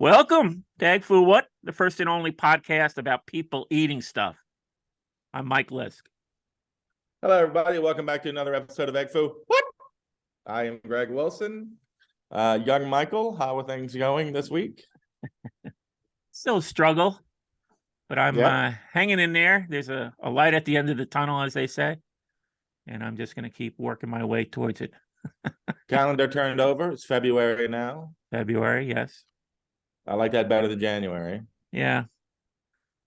Welcome to Egg Foo What, the first and only podcast about people eating stuff. I'm Mike Lisk. Hello, everybody. Welcome back to another episode of Egg Foo. What? I am Greg Wilson. Young Michael, how are things going this week? Still a struggle, but I'm hanging in there. There's a light at the end of the tunnel, as they say, and I'm just going to keep working my way towards it. Calendar turned over. It's February now. February, yes. I like that better than January. Yeah.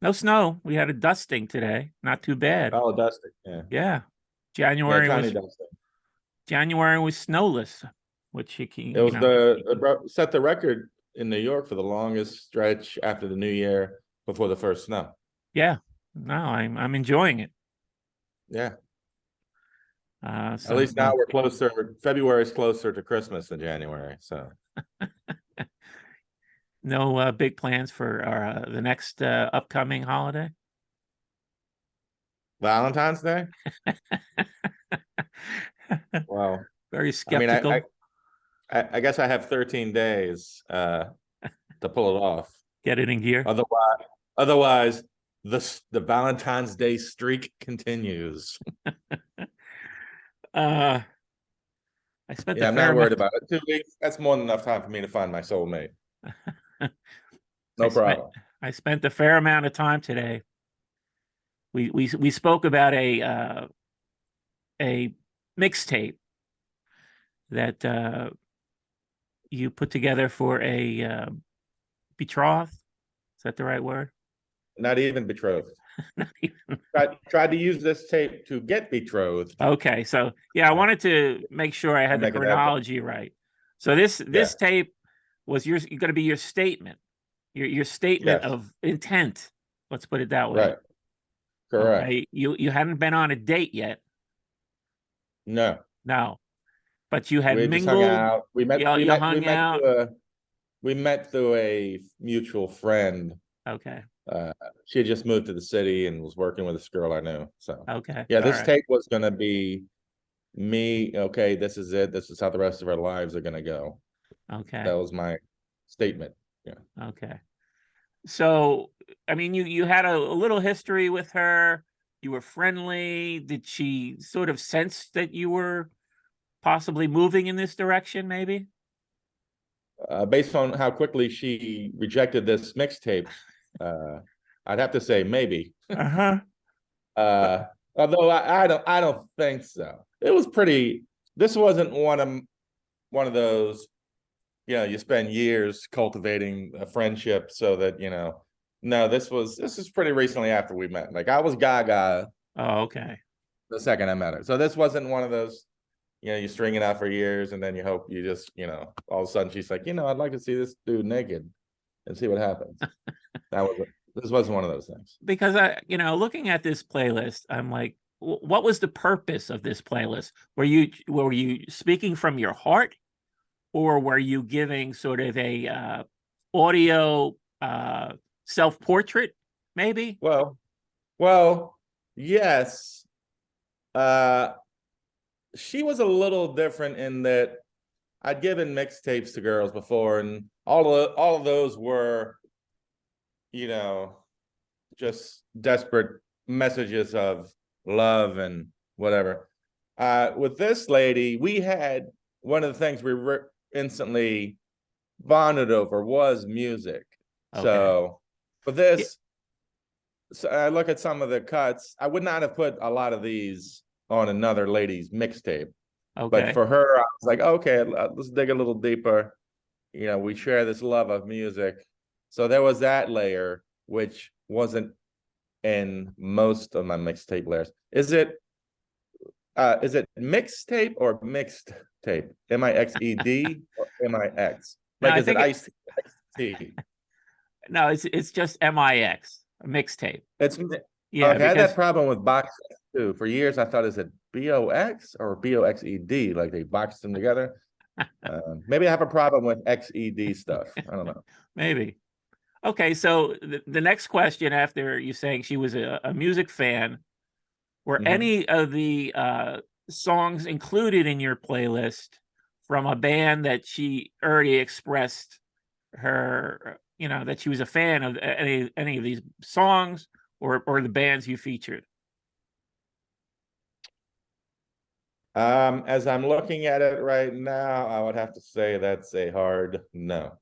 No snow. We had a dusting today. Not too bad. Oh, dusting. Yeah. January was snowless, which set the record in New York for the longest stretch after the New Year before the first snow. Yeah. No, I'm enjoying it. Yeah. At least now we're closer. February is closer to Christmas than January. So. No big plans for the next upcoming holiday? Valentine's Day? Well, very skeptical. I guess I have 13 days to pull it off. Get it in gear. Otherwise, the Valentine's Day streak continues. I'm not worried about it. 2 weeks, that's more than enough time for me to find my soulmate. No problem. I spent a fair amount of time today. We spoke about a mixtape that you put together for a betrothed. Is that the right word? Not even betrothed. Not even. Tried to use this tape to get betrothed. Okay, so I wanted to make sure I had the chronology right. So this tape was going to be your statement. Your statement of intent. Let's put it that way. Right. Correct. Okay. You hadn't been on a date yet. No. But you had mingled. Just hung out. We met through a mutual friend. Okay. She had just moved to the city and was working with this girl I knew. So okay. Yeah, this tape was gonna be me. Okay, this is it. This is how the rest of our lives are gonna go. Okay. That was my statement. Yeah. Okay. So, I mean, you had a little history with her. You were friendly. Did she sort of sense that you were possibly moving in this direction, maybe? Based on how quickly she rejected this mixtape, I'd have to say maybe. Although I don't think so. It was pretty. This wasn't one of those. You spend years cultivating a friendship so that, no, this is pretty recently after we met. Like I was gaga. Oh, okay. The second I met her. So this wasn't one of those, you string it out for years and then you hope you just, all of a sudden she's like, I'd like to see this dude naked and see what happens. This wasn't one of those things. Because looking at this playlist, I'm like, what was the purpose of this playlist? Were you speaking from your heart? Or were you giving sort of a audio self-portrait, maybe? Well, yes. She was a little different in that I'd given mixtapes to girls before, and all of those were, just desperate messages of love and whatever. With this lady, we had one of the things we were instantly bonded over was music. Okay. So for this, so I look at some of the cuts. I would not have put a lot of these on another lady's mixtape. Okay. But for her, I was like, okay, let's dig a little deeper. We share this love of music. So there was that layer, which wasn't in most of my mixtape layers. Is it mixtape or mixed tape? M-I-X-E-D or M-I-X? Like, is it I-C-T? No, it's just M-I-X, a mixtape. It's I had that problem with box too. For years, I thought, is it B-O-X or B-O-X-E-D? Like they boxed them together. Maybe I have a problem with X-E-D stuff. I don't know. Maybe. Okay, so the next question after you saying she was a music fan, were any of the songs included in your playlist from a band that she already expressed you know, that she was a fan of any of these songs or the bands you featured? As I'm looking at it right now, I would have to say that's a hard no.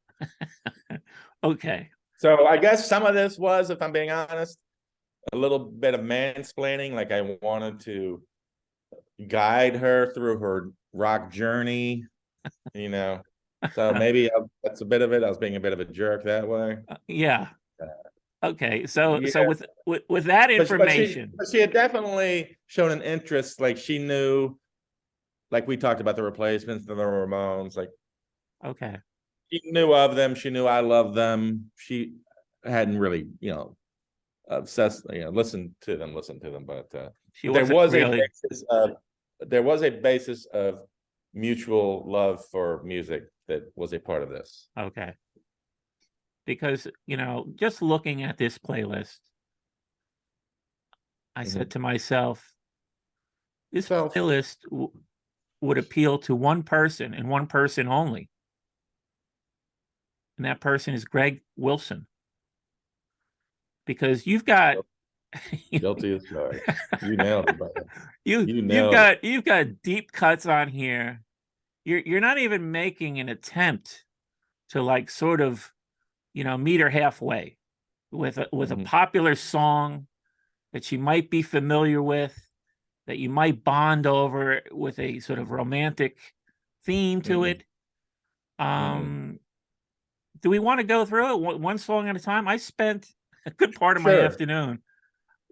Okay. So I guess some of this was, if I'm being honest, a little bit of mansplaining. Like I wanted to guide her through her rock journey, you know. So maybe that's a bit of it. I was being a bit of a jerk that way. Yeah. Okay. So Yeah, with that but information, she had definitely shown an interest. Like she knew, like we talked about the Replacements and the Ramones. Like okay. she knew of them. She knew I loved them. She hadn't really, obsessed, listened to them, but She there wasn't was really a basis of mutual love for music that was a part of this. okay. Because, you know, just looking at this playlist, I said to myself, this Self. playlist would appeal to one person and one person only. And that person is Greg Wilson. Because you've got Guilty as charged. You nailed it, brother. you've got deep cuts on here. You're not even making an attempt to like sort of, you know, meet her halfway with a popular song that she might be familiar with, that you might bond over with a sort of romantic theme to it. Do we want to go through it one song at a time? I spent a good part of my afternoon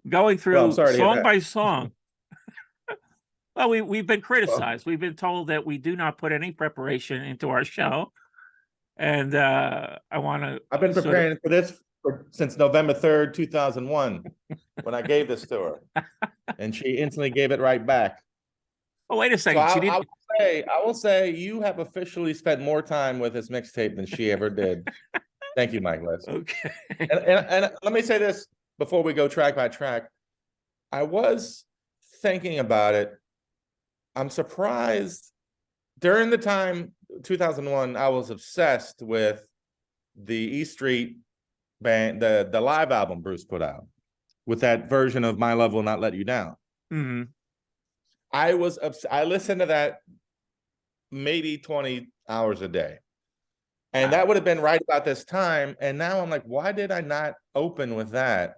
going through song by song. Well, we've been criticized. We've been told that we do not put any preparation into our show. And I've been preparing for this since November 3rd, 2001, when I gave this to her. And she instantly gave it right back. Oh, wait a second. So I will say you have officially spent more time with this mixtape than she ever did. Thank you, Mike Liss. Okay. And let me say this before we go track by track. I was thinking about it. I'm surprised. During the time 2001, I was obsessed with the E Street band, the live album Bruce put out with that version of My Love Will Not Let You Down. Mm-hmm. I listened to that maybe 20 hours a day. And that would have been right about this time. And now I'm like, why did I not open with that?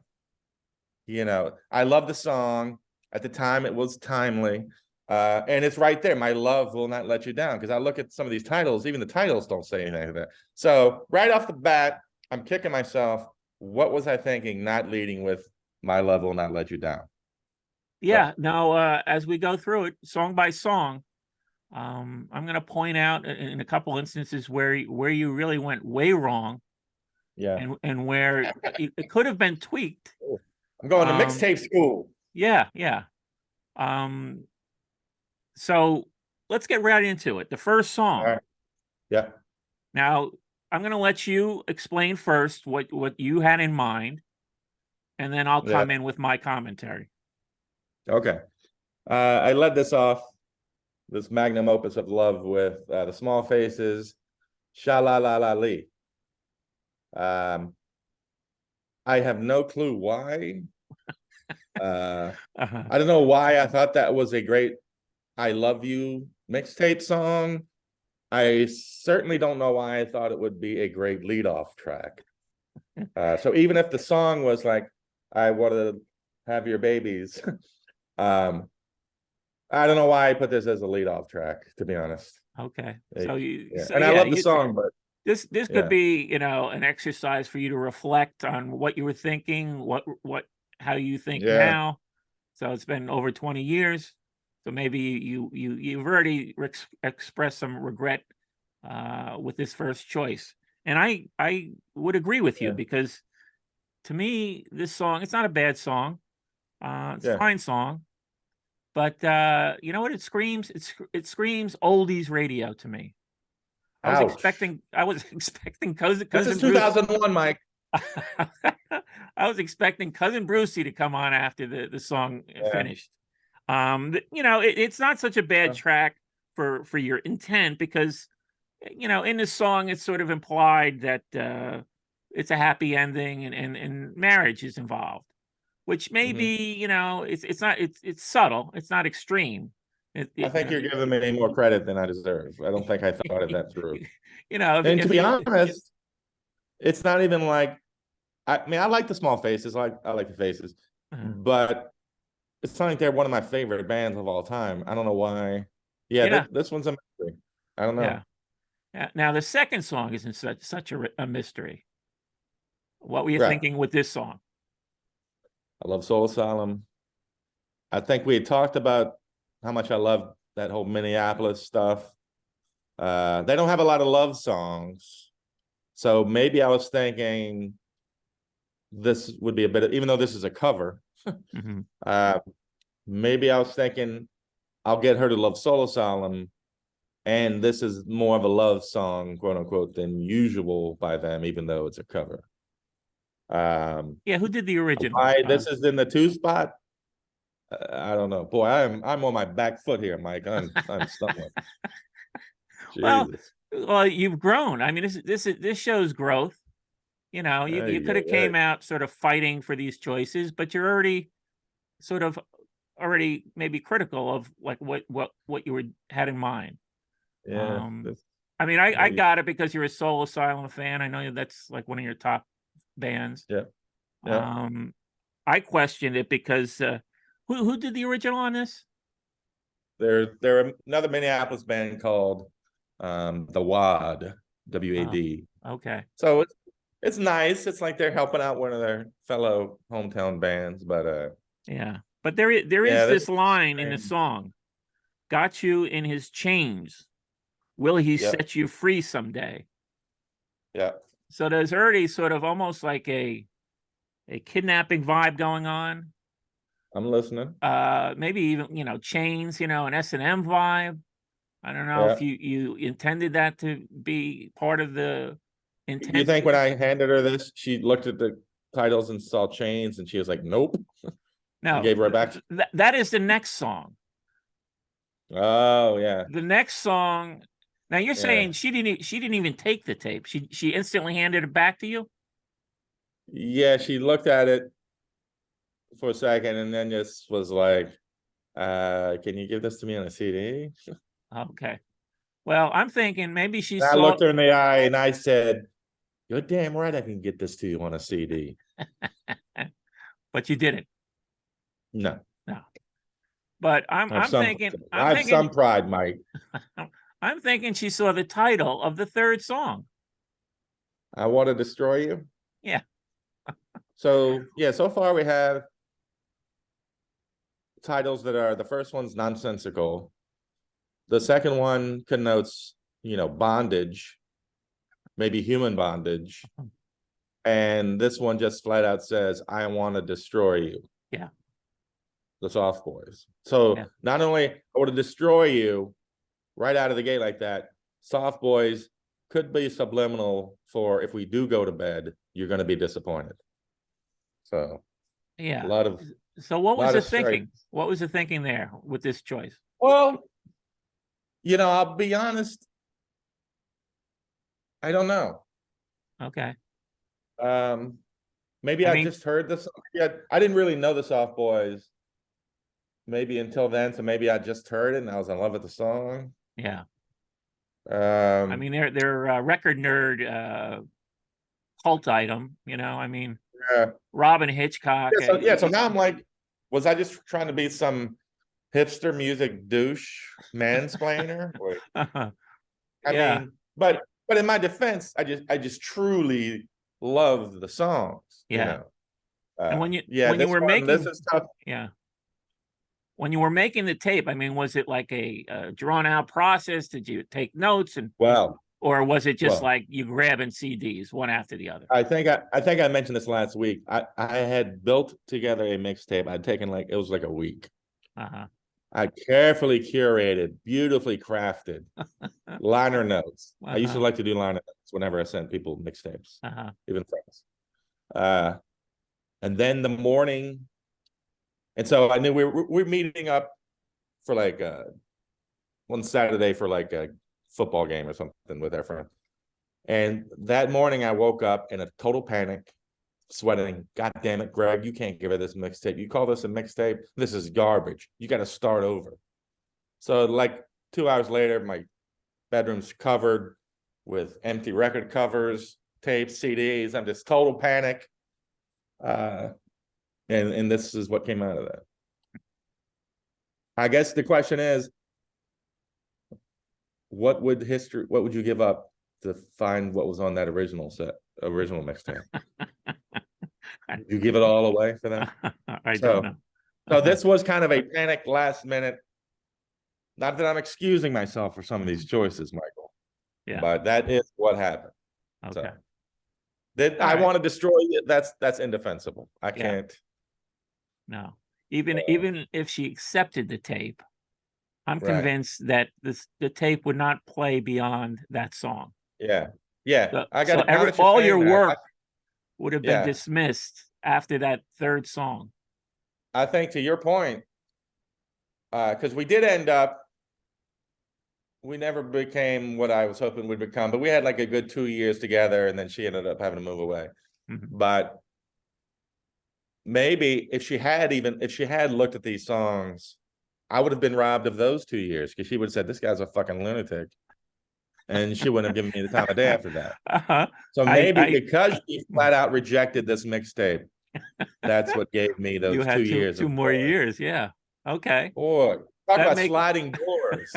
You know, I love the song. At the time, it was timely. And it's right there. My love will not let you down. Because I look at some of these titles, even the titles don't say anything like that. So right off the bat, I'm kicking myself. What was I thinking? Not leading with My Love Will Not Let You Down. Yeah. Now, as we go through it, song by song, I'm going to point out in a couple instances where you really went way wrong. Yeah. And where it could have been tweaked. I'm going to mixtape school. Yeah. Yeah. So let's get right into it. The first song. Right. Yeah. Now, I'm going to let you explain first what you had in mind, and then I'll come in with my commentary. Okay. I led this off, this magnum opus of love, with the Small Faces, Sha La La La Lee. I have no clue why. I don't know why I thought that was a great I Love You mixtape song. I certainly don't know why I thought it would be a great leadoff track. So even if the song was like, I want to have your babies, I don't know why I put this as a leadoff track, to be honest. Okay. And I love the song, but this could be, you know, an exercise for you to reflect on what you were thinking, how you think now. So it's been over 20 years. So maybe you've already expressed some regret with this first choice. And I would agree with you, because to me, this song, it's not a bad song. It's a fine song. But you know what it screams? It screams oldies radio to me. I was expecting cousin This is 2001, Mike. I was expecting Cousin Brucey to come on after the song finished. You know, it's not such a bad track for your intent, because you know, in the song, it's sort of implied that it's a happy ending and marriage is involved, which Mhm. maybe, you know, it's not, it's subtle, it's not extreme. I You think know, you're giving me more credit than I deserve. I don't think I thought of that through. you know, And to if be you, honest, it's not even like I mean I like the Small Faces, I like the Faces, uh, but it's not like they're one of my favorite bands of all time. I don't know why. Yeah, yeah, this one's a mystery. I don't yeah, know. yeah. Now the second song isn't such a mystery. What were you Right. thinking with this song? I love Soul Asylum. I think we had talked about how much I love that whole Minneapolis stuff. They don't have a lot of love songs. So maybe I was thinking this would be a bit of, even though this is a cover, Hmm. uh, maybe I was thinking I'll get her to love Soul Asylum. And this is more of a love song, quote unquote, than usual by them, even though it's a cover. Yeah, who did the original? Why this is in the two spot? I don't know. Boy, I'm on my back foot here, Mike. I'm stumbling. Well, Jesus. well, you've grown. I mean, this shows growth. You know, you Ay, could have ay, ay. came out sort of fighting for these choices, but you're already sort of already maybe critical of like what you were had in mind. Yeah, Um, this I mean, I maybe. got it because you're a Soul Asylum fan. I know that's like one of your top bands. Yeah, yeah. Um, I questioned it because who did the original on this? They're another Minneapolis band called the WAD, Oh, WAD. okay, So it's nice. It's like they're helping out one of their fellow hometown bands, but yeah. But there yeah, is this this is line in the strange. song, "Got you in his chains. Will he Yep, set you free someday?" yeah. So there's already sort of almost like a kidnapping vibe going on. I'm listening. Maybe even, you know, chains, you know, an S&M vibe. I don't know if Yeah. you intended that to be part of the You intent think when here. I handed her this, she looked at the titles and saw chains and she was like, nope, and No, gave right back? that is the next song. Oh, yeah. The next song. Now you're Yeah. saying she didn't even take the tape. She instantly handed it back to you. Yeah, she looked at it for a second and then just was like, can you give this to me on a CD? Okay. Well, I'm thinking maybe she And I saw, looked her in the eye and I said, you're damn right I can get this to you on a CD. but you didn't. No, No. But I have some I'm I have some thinking pride, Mike. I'm thinking she saw the title of the third song. I want to destroy you. Yeah. So yeah, so far we have titles that are the first one's nonsensical. The second one connotes, bondage, maybe human bondage. And this one just flat out says, I want to destroy you, Yeah. the Soft Boys. So Yeah. not only I want to destroy you right out of the gate like that, Soft Boys could be subliminal for if we do go to bed, you're going to be disappointed. So a Yeah. lot of So what was lot the of thinking? strikes. What was the thinking there with this choice? Well, I'll be honest, I don't know. Okay. Um, maybe I I mean, just heard this. Yeah, I didn't really know the Soft Boys maybe until then, so maybe I just heard it and I was in love with the song. yeah. I Um, mean, they're a record nerd cult item, you know. I mean, yeah, Robin Hitchcock. so now I'm like, was I just trying to be some hipster music douche mansplainer? Or, I Yeah. mean, but in my defense, I just truly love the songs. Yeah. And Yeah, when you this were one, this making, is tough. yeah, when you were making the tape, I mean, was it like a drawn out process? Did you take notes and, Well, or was it just well, like you grabbing CDs one after the other? I think I mentioned this last week. I had built together a mixtape. I'd taken it was like a week. Uh-huh. I carefully curated, beautifully crafted liner notes. I used to Uh-huh. like to do liner notes whenever I sent people mixtapes, Uh-huh. even friends. Uh, and then the morning, and so I knew we were meeting up for like one Saturday for like football game or something with our friend. And that morning I woke up in a total panic, sweating. God damn it, Greg, you can't give her this mixtape. You call this a mixtape? This is garbage. You got to start over. So like 2 hours later, my bedroom's covered with empty record covers, tapes, CDs. I'm just total panic. And this is what came out of that. I guess the question is, what would you give up to find what was on that original mixtape? You give it all away for that? I don't know. So this was kind of a panic last minute. Not that I'm excusing myself for some of these choices, Michael. Yeah. But that is what happened. Okay. So that I want to destroy it. That's indefensible. I can't. No. Even if she accepted the tape, I'm convinced that the tape would not play beyond that song. Yeah. Yeah. So, I got all your work would have been dismissed after that third song. I think to your point, because we did end up, we never became what I was hoping we'd become, but we had like a good 2 years together, and then she ended up having to move away. But maybe if she had looked at these songs, I would have been robbed of those 2 years, because she would have said, this guy's a fucking lunatic. And she wouldn't have given me the time of day after that. So maybe because she flat out rejected this mixtape, that's what gave me those you had 2 years. 2 more years. Yeah. Okay. Boy, talk about sliding doors.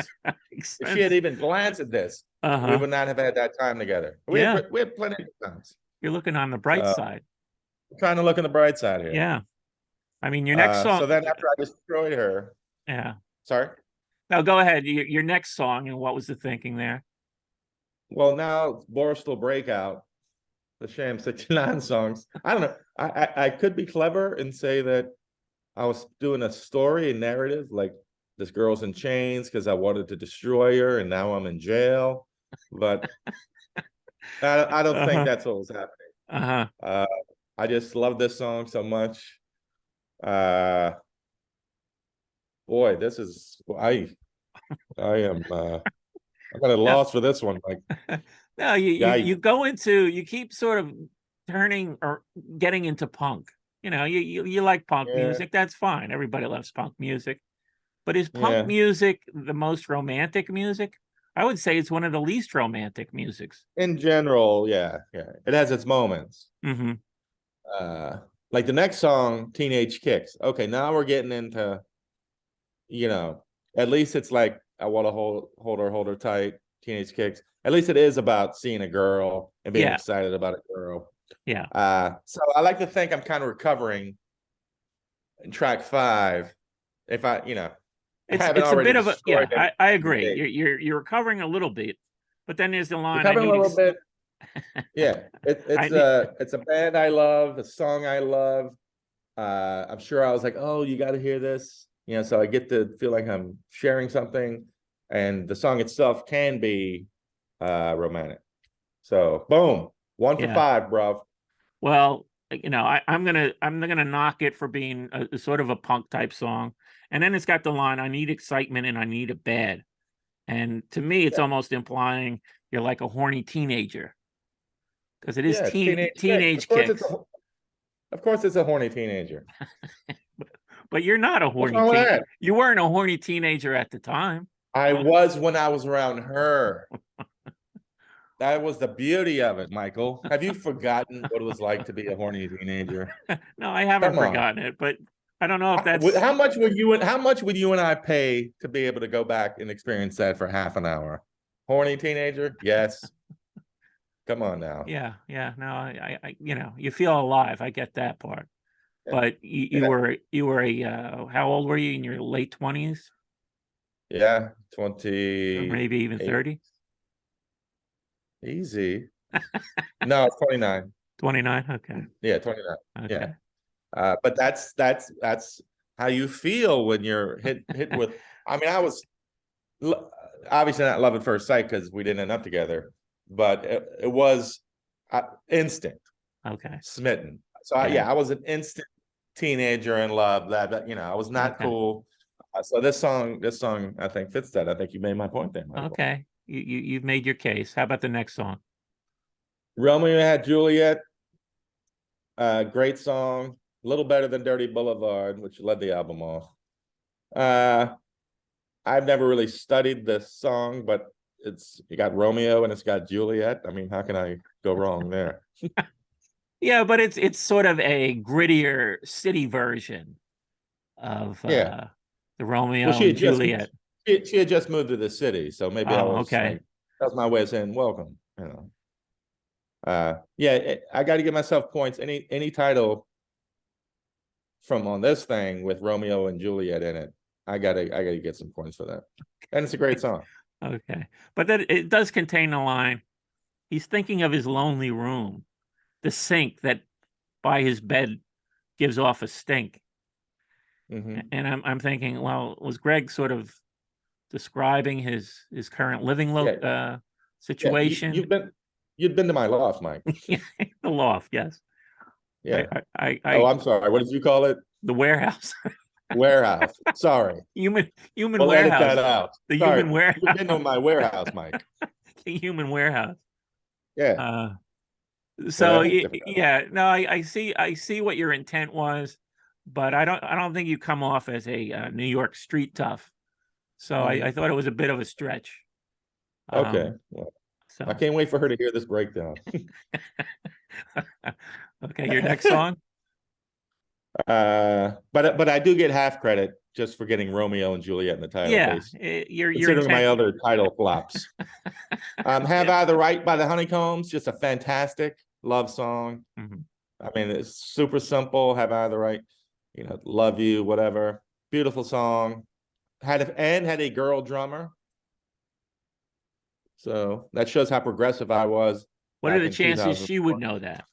If she had even glanced at this, we would not have had that time together. We had plenty of times. You're looking on the bright side. I'm trying to look on the bright side here. Yeah. I mean, your next song. So then after I destroyed her. Yeah. Sorry? No, go ahead. Your next song, and what was the thinking there? Well, now Borstal Breakout, the Sham 69 songs. I don't know. I could be clever and say that I was doing a story, a narrative, like this girl's in chains because I wanted to destroy her, and now I'm in jail. But I don't think that's what was happening. I just love this song so much. Boy, this is I am I'm at a loss for this one. Like, no, you go into, you keep sort of turning or getting into punk. You know, you like punk music. That's fine. Everybody loves punk music. But is punk music the most romantic music? I would say it's one of the least romantic musics. In general, yeah. It has its moments. Like the next song, Teenage Kicks. Okay, now we're getting into, at least it's like, I want to hold her tight, Teenage Kicks. At least it is about seeing a girl and being excited about a girl. Yeah. So I like to think I'm kind of recovering in track 5. If it's a bit of a I agree. You're recovering a little bit, but then there's the line. Recovering a little bit. Yeah, it's a band I love, a song I love. I'm sure I was like, oh, you got to hear this. So I get to feel like I'm sharing something, and the song itself can be romantic. So boom, 1 for 5, bro. Well, I'm gonna knock it for being a sort of a punk type song, and then it's got the line, "I need excitement and I need it bad," and to me, it's almost implying you're like a horny teenager, because it is teenage kicks. Of course, it's a horny teenager. But you're not a horny teenager. You weren't a horny teenager at the time. I was when I was around her. That was the beauty of it, Michael. Have you forgotten what it was like to be a horny teenager? No, I haven't forgotten it, but I don't know if that's how much would you and I pay to be able to go back and experience that for half an hour? Horny teenager? Yes. Come on now. Yeah. No, I you feel alive. I get that part. But you were a how old were you, in your late 20s? Yeah, 20, or maybe even 30. Easy. No, 29. 29. Okay. Yeah, 29. Okay. Yeah. But that's how you feel when you're hit with. I mean, I was obviously not love at first sight because we didn't end up together, but it was instant. Okay. Smitten. So I was an instant teenager in love. That I was not cool. So this song I think fits that. I think you made my point there, Michael. Okay. You've made your case. How about the next song? Romeo had Juliet. Great song. A little better than Dirty Boulevard, which led the album off. I've never really studied this song, but you got Romeo and it's got Juliet. I mean, how can I go wrong there? Yeah, but it's sort of a grittier city version of Yeah. the Well, Romeo and Juliet. she had just moved to the city, so maybe I Oh, was okay. like, that's my way of saying welcome, you know. Yeah, I got to give myself points. Any title from on this thing with Romeo and Juliet in it, I gotta get some points for that. And it's a great song. Okay. But that it does contain the line, he's thinking of his lonely room, the sink that by his bed gives off a stink. Mhm. And I'm thinking, well, was Greg sort of describing his current living Yeah, yeah, situation? you've been to my loft, Mike. The loft, yes. Yeah. Oh, I I'm sorry. What did you call it? the warehouse. Warehouse. Sorry. Human We'll edit warehouse. that out. The Sorry. human warehouse. You've been to my warehouse, Mike. The human warehouse. Yeah. So Different. yeah, no, I see what your intent was, but I don't think you come off as a New York street tough. So I thought it was a bit of a stretch. Okay. Um, Well, so I can't wait for her to hear this breakdown. okay, your next song. But I do get half credit just for getting Romeo and Juliet in the title Yeah, base, your considering my intent. other title flops. Have I the Right by the Honeycombs, just a fantastic love song. Mhm. I mean, it's super simple. Have I the Right, love you, whatever. Beautiful song. Had a girl drummer. So that shows how progressive I was What are back the in chances she 2004. would know that?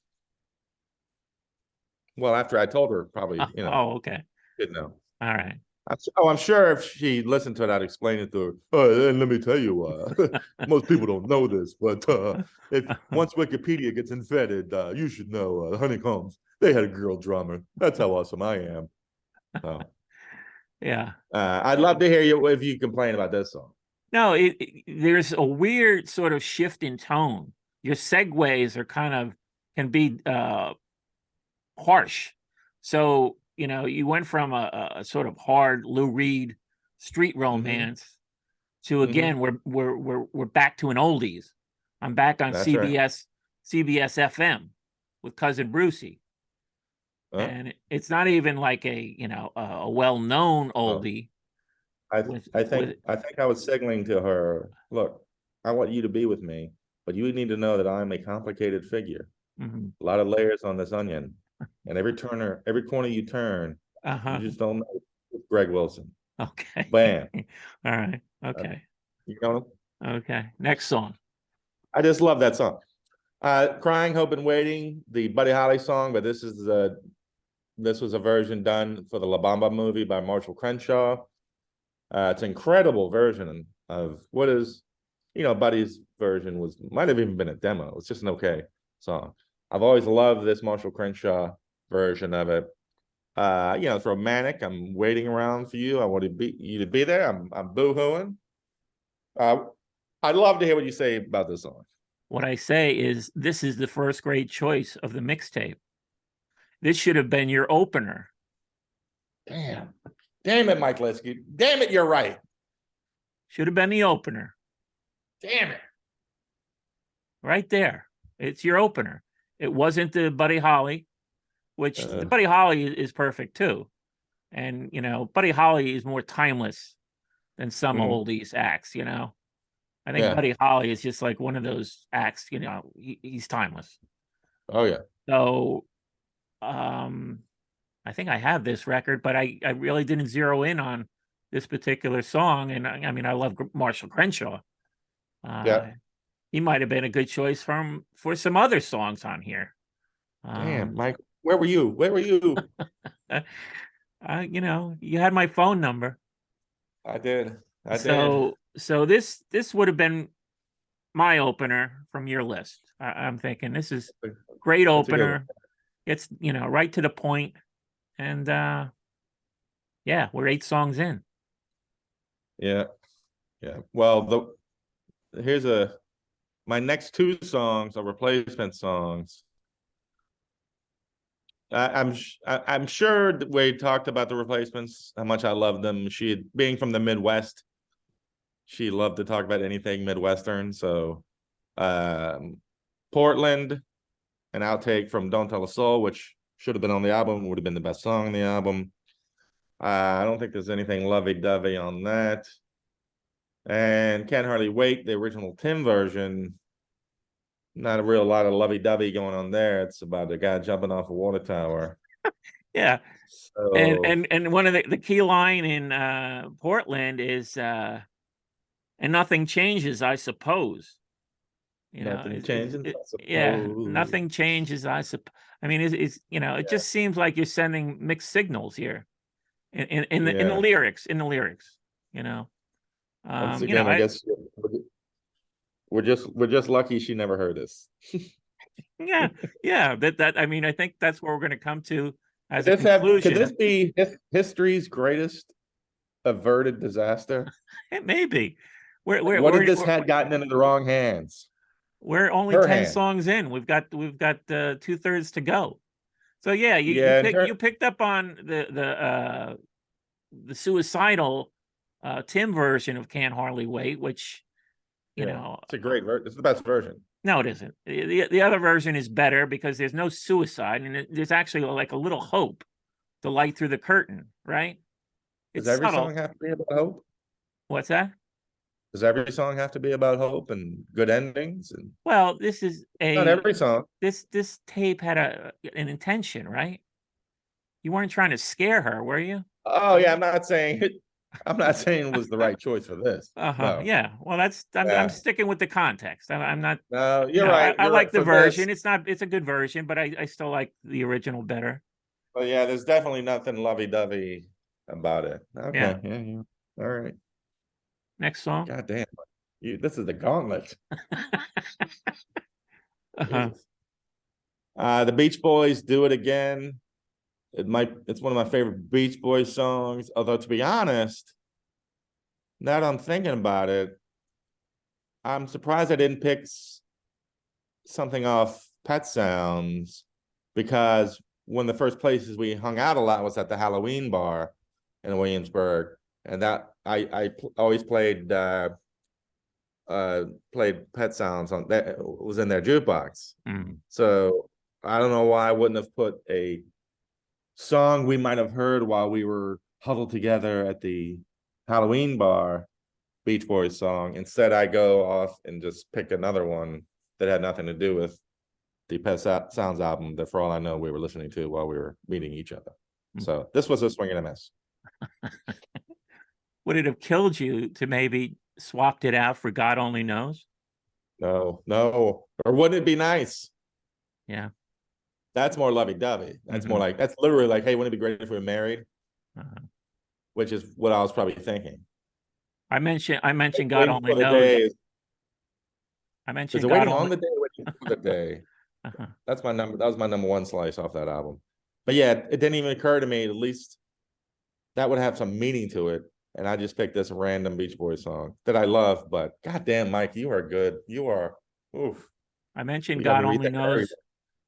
Well, after I told her, probably, Oh, okay. didn't know. All right. I'm sure if she listened to it, I'd explain it to her. Oh, and let me tell you why. Most people don't know this, but if once Wikipedia gets infected, you should know the Honeycombs. They had a girl drummer. That's how awesome I am. So, Yeah. I'd love to hear you if you complain about this song. No, there's a weird sort of shift in tone. Your segues are can be harsh. So, you went from a sort of hard Lou Reed street romance to again, we're back to an oldies. I'm back on That's right. CBS FM with Cousin Brucey. And it's not even like a well-known oldie. I with I with think I think I was signaling to her, look, I want you to be with me, but you need to know that I'm a complicated figure. Mhm. A lot of layers on this onion. And every corner you turn, you just don't know. Greg Wilson. Okay. Bam. All right. Okay. You know, Okay. Next song. I just love that song. Crying, Hope, and Waiting, the Buddy Holly song, but this was a version done for the La Bamba movie by Marshall Crenshaw. It's an incredible version of what is, Buddy's version might have even been a demo. It's just an okay song. I've always loved this Marshall Crenshaw version of it. It's romantic. I'm waiting around for you. I want you to be there. I'm boo-hooing. I'd love to hear what you say about this song. What I say is this is the first great choice of the mixtape. This should have been your opener. Damn it, Mike Litsky. Damn it, you're right. Should have been the opener. Damn it. Right there. It's your opener. It wasn't the Buddy Holly, which the Buddy Holly is perfect too. And, Buddy Holly is more timeless than some oldies acts, I think Buddy Holly is just like one of those acts, he's timeless. Oh, yeah. So, I think I have this record, but I really didn't zero in on this particular song. And I mean, I love Marshall Crenshaw. He might have been a good choice for some other songs on here. Damn, Mike, where were you? Where were you? You had my phone number. I did. So this would have been my opener from your list. I'm thinking this is a great opener. It's right to the point, and yeah, we're 8 songs in. Yeah. Well, here's my next two songs are replacement songs. I'm sure we talked about the replacements, how much I love them. She, being from the Midwest, she loved to talk about anything Midwestern. So, Portland, an outtake from Don't Tell a Soul, which should have been on the album, would have been the best song on the album. I don't think there's anything lovey-dovey on that. And Can't Hardly Wait, the original Tim version, not a real lot of lovey-dovey going on there. It's about a guy jumping off a water tower. Yeah. So, And one of the key line in Portland is and nothing changes, I suppose. You know, nothing changes, I yeah, suppose. nothing changes, I suppose. I mean, it's you know, it just seems like you're sending mixed signals here in the lyrics, you know. Once You again, know, I guess we're just lucky she never heard this. yeah, yeah. That I mean, I think that's where we're going to come to as Could a conclusion. could this be history's greatest averted disaster? It may be. What if this had gotten into the wrong hands? We're only 10 songs in. We've got 2/3 to go. So yeah, you picked up on the suicidal Tim version of Can't Hardly Wait, which you know, it's a great version. It's the best version. No, it isn't. The other version is better because there's no suicide and there's actually like a little hope to light through the curtain, right? Does every song have to be about hope? What's that? Does every song have to be about hope and good endings? And well, this is not every song. This tape had an intention, right? You weren't trying to scare her, were you? Oh yeah, I'm not saying it was the right choice for this. No. Yeah. Well, I'm sticking with the context. I'm not. No, you're right. I like the version. It's a good version, but I still like the original better. Well, yeah, there's definitely nothing lovey-dovey about it. Okay. Yeah. All right. Next song. God damn. This is the gauntlet. The Beach Boys, Do It Again. It's one of my favorite Beach Boys songs. Although, to be honest, now that I'm thinking about it, I'm surprised I didn't pick something off Pet Sounds, because one of the first places we hung out a lot was at the Halloween bar in Williamsburg, and that I always played Pet Sounds on that, was in their jukebox. So I don't know why I wouldn't have put a song we might have heard while we were huddled together at the Halloween bar, Beach Boys song. Instead, I go off and just pick another one that had nothing to do with the Pet Sounds album that, for all I know, we were listening to while we were meeting each other. So this was a swing and a miss. Would it have killed you to maybe swapped it out for God Only Knows? No. Or wouldn't it be nice? Yeah. That's more lovey-dovey. That's more like, that's literally like, hey, wouldn't it be great if we were married? Which is what I was probably thinking. I mentioned God Only Knows. I mentioned God on the day, waiting for the day. That's my number. That was my number one slice off that album. But yeah, it didn't even occur to me, at least that would have some meaning to it. And I just picked this random Beach Boys song that I love. But goddamn, Mike, you are good. You are. Oof. I mentioned God Only Knows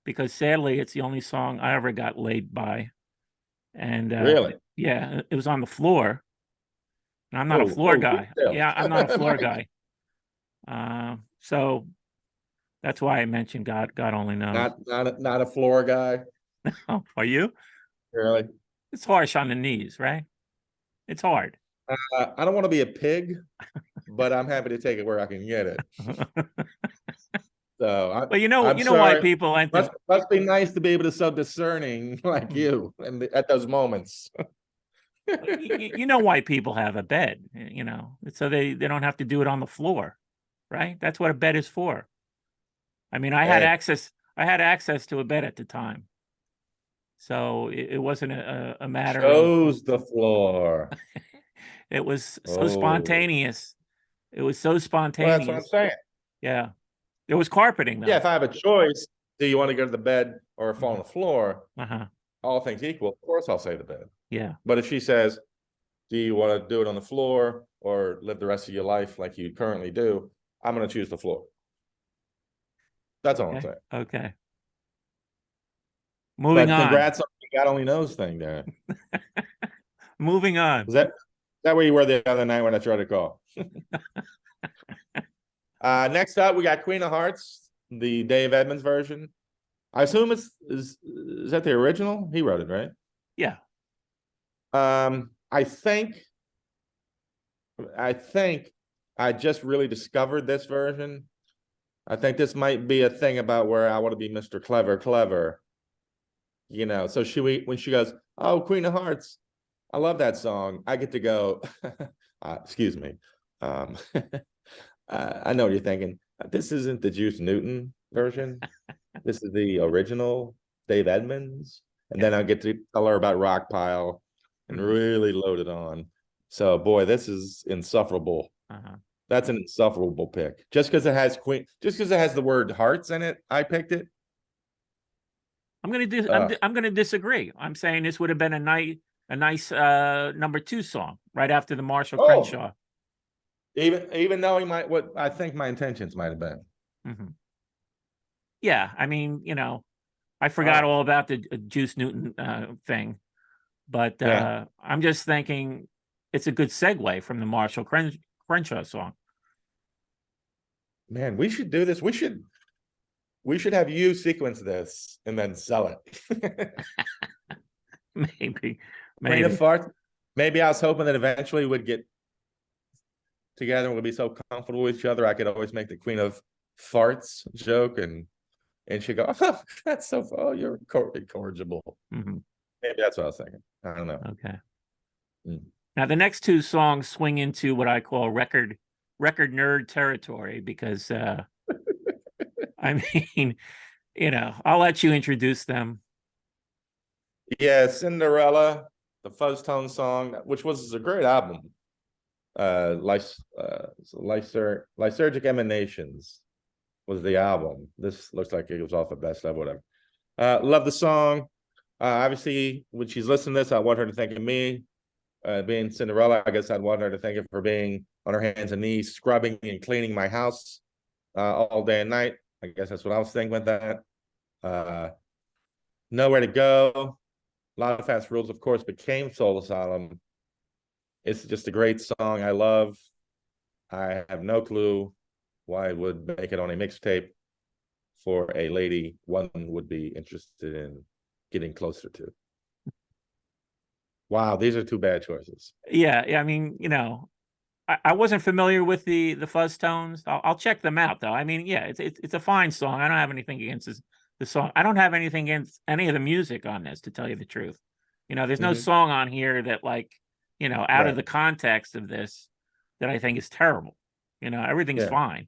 because sadly, it's the only song I ever got laid by. And really, yeah, it was on the floor. And I'm not a floor guy. Yeah, I'm not a floor guy. So that's why I mentioned God Only Knows. Not a floor guy. Are you? Really? It's harsh on the knees, right? It's hard. I don't want to be a pig, but I'm happy to take it where I can get it. So, but you know why people must be nice to be able to so discerning like you at those moments. You know why people have a bed, so they don't have to do it on the floor, right? That's what a bed is for. I mean, I had access to a bed at the time, so it wasn't a matter of the floor. It was so spontaneous. It was so spontaneous. Well, that's what I'm saying. Yeah. There was carpeting, though. Yeah, if I have a choice, do you want to go to the bed or fall on the floor? All things equal, of course I'll say the bed. Yeah. But if she says, do you want to do it on the floor or live the rest of your life like you currently do? I'm going to choose the floor. That's all I'm Okay. saying. Okay. Moving But on. congrats on the God only knows thing there. Moving on. Is that where you were the other night when I tried to call? Next up, we got Queen of Hearts, the Dave Edmunds version. I assume is that the original? He wrote it, right? Yeah. I think I just really discovered this version. I think this might be a thing about where I want to be Mr. Clever, clever. You know, so when she goes, "Oh, Queen of Hearts, I love that song," I get to go, excuse me. I know what you're thinking. This isn't the Juice Newton version. This is the original Dave Edmunds. And then I get to tell her about Rockpile and really load it on. So, boy, this is insufferable. That's an insufferable pick. Just because it has the word hearts in it, I picked it. I'm gonna disagree. I'm saying this would have been a nice number 2 song right after the Marshall Crenshaw. Even knowing what I think my intentions might have been. Yeah, I mean, you know, I forgot all about the Juice Newton thing, but I'm just thinking it's a good segue from the Marshall Crenshaw song. Man, we should do this. We should have you sequence this and then sell it. Maybe. Queen of Farts. Maybe I was hoping that eventually we'd get together and we'd be so comfortable with each other. I could always make the Queen of Farts joke and she'd go, "Oh, that's so fun. Oh, you're incorrigible." Maybe that's what I was thinking. I don't know. Okay. Now the next 2 songs swing into what I call record nerd territory because I mean, you know, I'll let you introduce them. Yeah, Cinderella, the Fuzz Tone song, which was a great album. Lysergic Emanations was the album. This looks like it was off of Best Of, whatever. Love the song. Obviously, when she's listening to this, I want her to think of me. Being Cinderella, I guess I'd want her to think of her being on her hands and knees, scrubbing and cleaning my house all day and night. I guess that's what I was thinking with that. Nowhere to Go. A lot of Fast Rules, of course, became Soul Asylum. It's just a great song. I love. I have no clue why I would make it on a mixtape for a lady one would be interested in getting closer to. Wow, these are 2 bad choices. Yeah, I mean, you know, I wasn't familiar with the Fuzz Tones. I'll check them out though. I mean, yeah, it's a fine song. I don't have anything against the song. I don't have anything against any of the music on this, to tell you the truth. You know, there's no song on here that, like, you know, out of the context of this that I think is terrible. You know, everything's fine.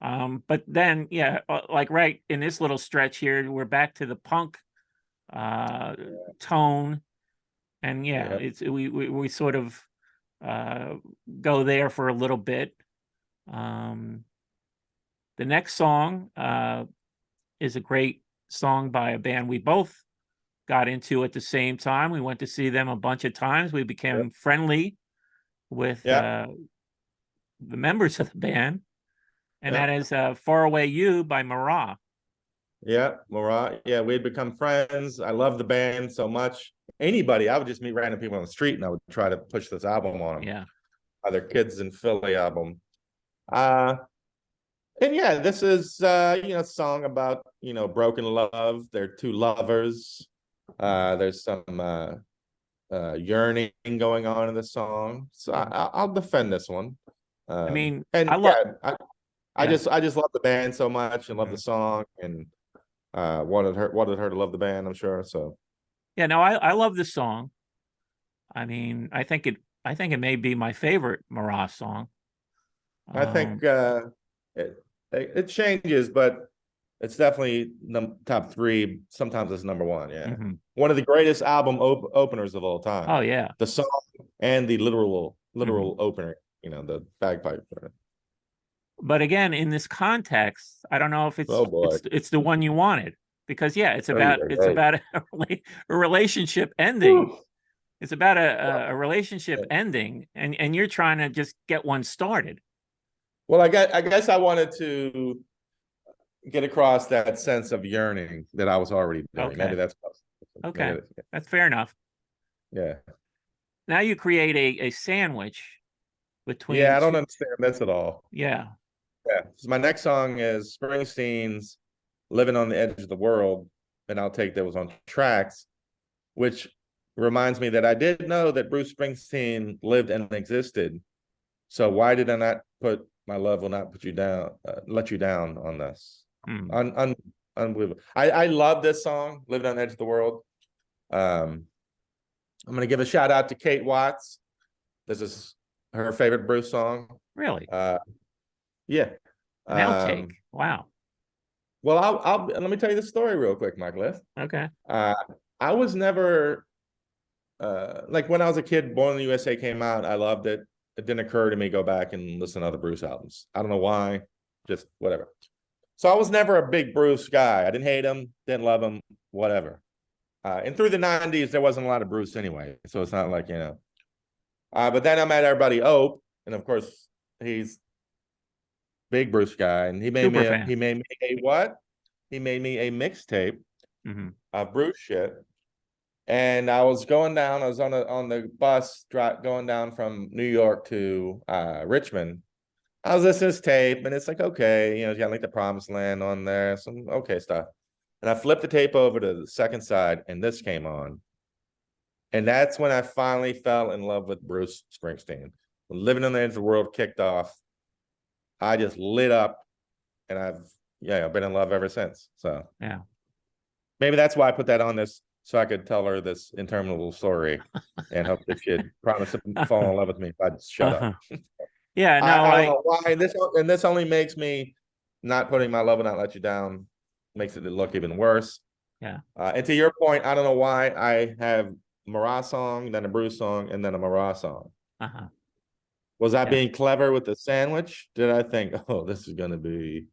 But then, like right in this little stretch here, we're back to the punk tone. And it's we sort of go there for a little bit. The next song is a great song by a band we both got into at the same time. We went to see them a bunch of times. We became friendly with the members of the band, and that is "Far Away You" by Marat. Yeah, Marat. Yeah, we had become friends. I love the band so much. Anybody, I would just meet random people on the street and I would try to push this album on them. Yeah. Other Kids in Philly album. And yeah, this is a song about, broken love. They're 2 lovers. There's some yearning going on in the song. So I'll defend this one. I mean, I just love the band so much and love the song and wanted her to love the band, I'm sure. So yeah, no, I love this song. I mean, I think it may be my favorite Marat song. I think it changes, but it's definitely top 3. Sometimes it's number 1. Yeah, one of the greatest album openers of all time. Oh yeah, the song and the literal opener. The bagpipe. But again, in this context, I don't know if it's the one you wanted, because it's about a relationship ending. It's about a relationship ending, and you're trying to just get one started. Well, I guess I wanted to get across that sense of yearning that I was already doing. Maybe Okay. that's Okay. maybe, That's fair enough. yeah. Now you create a sandwich Yeah, between I don't two. understand this at all. Yeah. Yeah. So my next song is Springsteen's Living on the Edge of the World, and I'll take those on tracks, which reminds me that I did know that Bruce Springsteen lived and existed. So why did I not put My Love Will Not Put You Down, Let You Down on this? Hmm. Unbelievable. I love this song, Living on the Edge of the World. I'm going to give a shout out to Kate Watts. This is her favorite Bruce song. Really? Uh, yeah. An outtake. Wow. Well, I'll let me tell you the story real quick, Michael. Okay. I was never like when I was a kid, Born in the USA came out. I loved it. It didn't occur to me go back and listen to other Bruce albums. I don't know why, just whatever. So I was never a big Bruce guy. I didn't hate him, didn't love him, whatever. And through the 90s, there wasn't a lot of Bruce anyway. So it's not like, you know. But then I met everybody Ope, and of course, he's big Bruce guy, and Super fan. he made me a what? He made me a mixtape of Bruce shit. And I was going down. I was on the bus going down from New York to Richmond. I was listening to this tape, and it's like, okay, you know, you got like the Promised Land on there, some okay stuff. And I flipped the tape over to the second side, and this came on. And that's when I finally fell in love with Bruce Springsteen. When Living on the Edge of the World kicked off, I just lit up, and I've been in love ever since. So Yeah. maybe that's why I put that on this, so I could tell her this interminable story and hope that she'd promise to fall in love with me if I'd shut up. Yeah, no, I don't know why. And this only makes me not putting My Love Will Not Let You Down, makes it look even worse. Yeah. And to your point, I don't know why I have Marat song, then a Bruce song, and then a Marat song. Was I being clever with the sandwich? Did I think, oh, this is going to be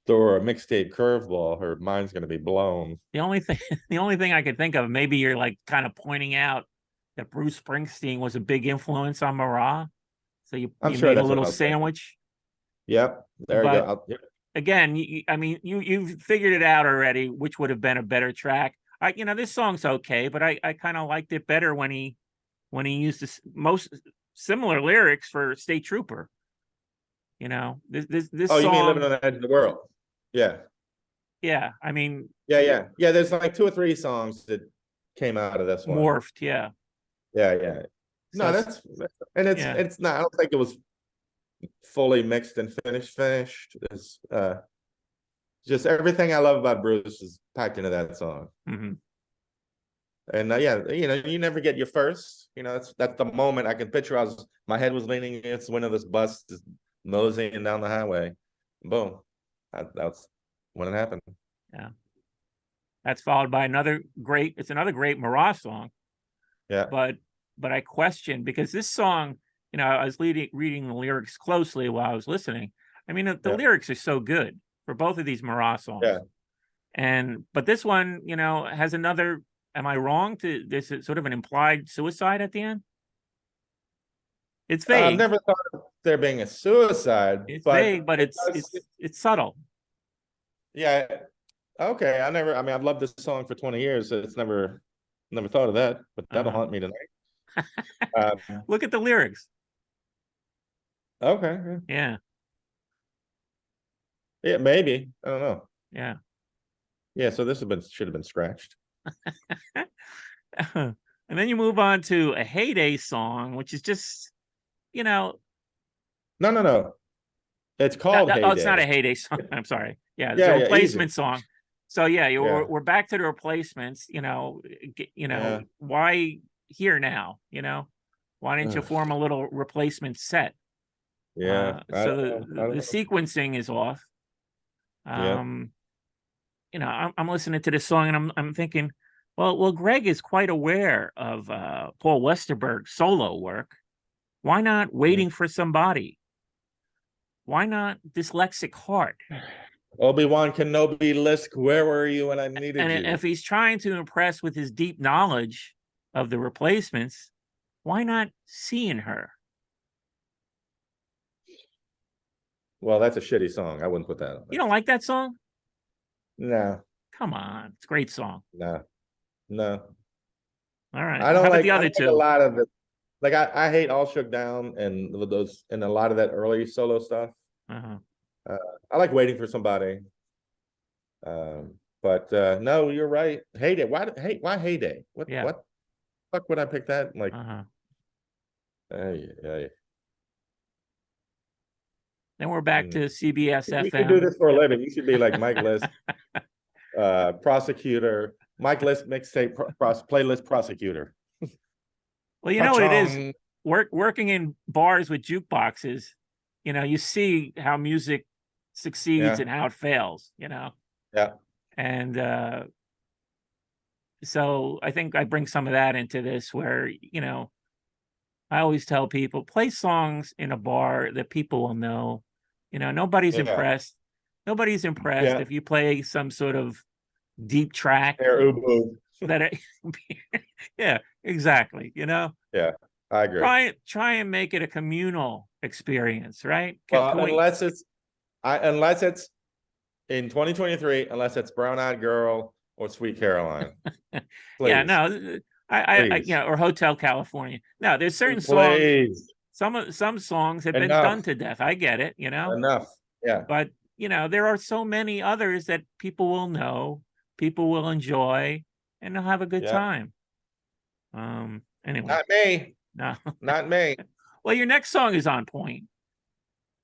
throw a mixtape curveball? Her mind's going to be blown. The only thing I could think of, maybe you're like kind of pointing out that Bruce Springsteen was a big influence on Marat. So you sure made a that's what little I was thinking. sandwich. Yep, there you go. Again, I mean, you've figured it out already, which would have been a better track. This song's okay, but I kind of liked it better when he used this most similar lyrics for State Trooper. This Oh, you song, mean Living on the Edge of the World? Yeah. Yeah, I mean, yeah. There's like 2 or 3 songs that came out of this one. Morphed, yeah. Yeah. No, So it's not. I don't think it was fully mixed and finished. It's just everything I love about Bruce is packed into that song. And you never get your first. That's the moment I can picture. My head was leaning against the window of this bus, just moseying down the highway. Boom, that's when it happened. Yeah, that's followed by another great Marat song. Yeah, but I question, because this song, I was reading the lyrics closely while I was listening. I mean, the lyrics are so good for both of these Marat songs. Yeah. But this one, has another. Am I wrong? There's sort of an implied suicide at the end. It's vague. I've never thought of there being a suicide. It's vague, but it's subtle. Yeah. Okay. I've loved this song for 20 years. So it's never thought of that, but that'll haunt me tonight. Look at the lyrics. Okay. Yeah. Yeah, maybe. I don't know. Yeah. Yeah, so this should have been scratched. And then you move on to a Heyday song, which is just, No. It's called Heyday. Oh, it's not a Heyday song. I'm sorry. Yeah, it's a replacement song. So we're back to the Replacements. Why here now? Why didn't you form a little replacement set? Yeah. So the sequencing is off. I'm listening to this song and I'm thinking, well, Greg is quite aware of Paul Westerberg's solo work. Why not Waiting for Somebody? Why not Dyslexic Heart? Obi-Wan Kenobi Lisk, where were you when I needed you? And if he's trying to impress with his deep knowledge of the Replacements, why not Seeing Her? Well, that's a shitty song. I wouldn't put that on You there. don't like that song? No, Come on, it's a great song. no, no. All right. I Well, don't how about like. the I other don't like a two? lot of it. Like I hate All Shook Down and those and a lot of that early solo stuff. Uh-huh. I like Waiting for Somebody. But no, you're right. Heyday. Why Heyday? Yeah. What fuck would I pick that? Like, Uh-huh. hey. Then we're back to CBS You should do FM. this for a living. You should be like Mike List, prosecutor. Mike List mixtape playlist prosecutor. Well, you know what it is? Ka-chong. Working in bars with jukeboxes, you see how music succeeds Yeah. and how it fails, Yeah. And so I think I bring some of that into this where, I always tell people, play songs in a bar that people will know. Nobody's Yeah. impressed. Nobody's impressed Yeah. if you play some sort of deep track Air Ubu. that yeah, exactly. Yeah, I agree. Try and make it a communal experience, right? Well, unless it's in 2023, unless it's Brown Eyed Girl or Sweet Caroline. Yeah, Please. no, I Please. or Hotel California. No, there's certain songs. Please. Some songs have been Enough. done to death. I get it, Enough. Yeah. But there are so many others that people will know, people will enjoy, and they'll have a good Yeah. time. Anyway, Not me. no. Not me. Well, your next song is on point.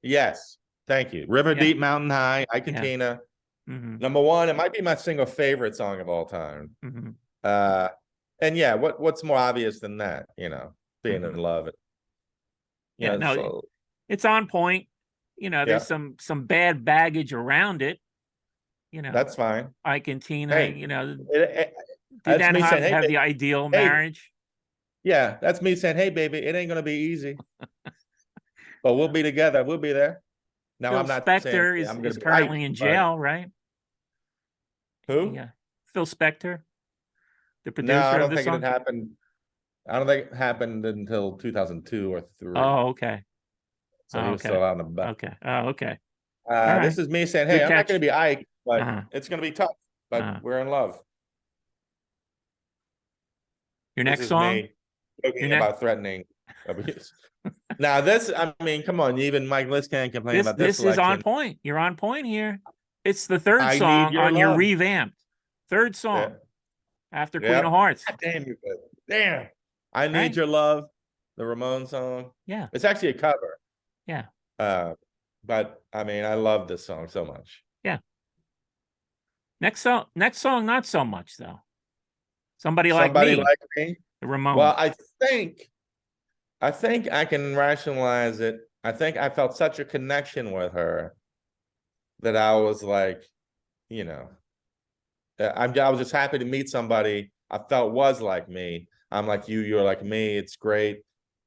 Yes. Thank you. River Yeah. Deep, Mountain High, Ike and Tina. Mhm. Number one, it might be my single favorite song of all time. Mhm. And yeah, what's more obvious than that, being in love. Yeah, no, so it's on point. Yeah. There's some bad baggage around it. that's fine. Ike and Tina, Hey, did that's that me saying, hey, have baby. the ideal Hey. marriage? Yeah, that's me saying, hey, baby, it ain't gonna be easy. But we'll be together. We'll be there. Now, Phil I'm not Spector saying I'm gonna is be currently right, in but- jail, right? Who? Yeah, Phil Spector, the No, I producer don't of the think song. it happened. I don't think it happened until 2002 or 3. Oh, okay. So he was still on the back. Okay. Oh, okay. right. This is me saying, Good hey, I'm not catch. going to be Ike, but Uh-huh. it's going to be tough. But Uh-huh. we're in love. Your This next is song? me joking Your about threatening abuse. Now, I mean, come on, even Mike List can't complain about this This is on selection. point. You're on point here. It's the third I Need song Your on your Love. revamped. Third song Yeah. after Yeah. Queen of Hearts. God damn you, good. Damn. I Need Right. Your Love, the Ramones song. Yeah. It's actually a cover. Yeah. But I mean, I love this song so much. Next song, not so much though. Somebody Somebody like me, like me. the Ramones. Well, I think I can rationalize it. I think I felt such a connection with her that I was like, I was just happy to meet somebody I felt was like me. I'm like you, you're like me. It's great.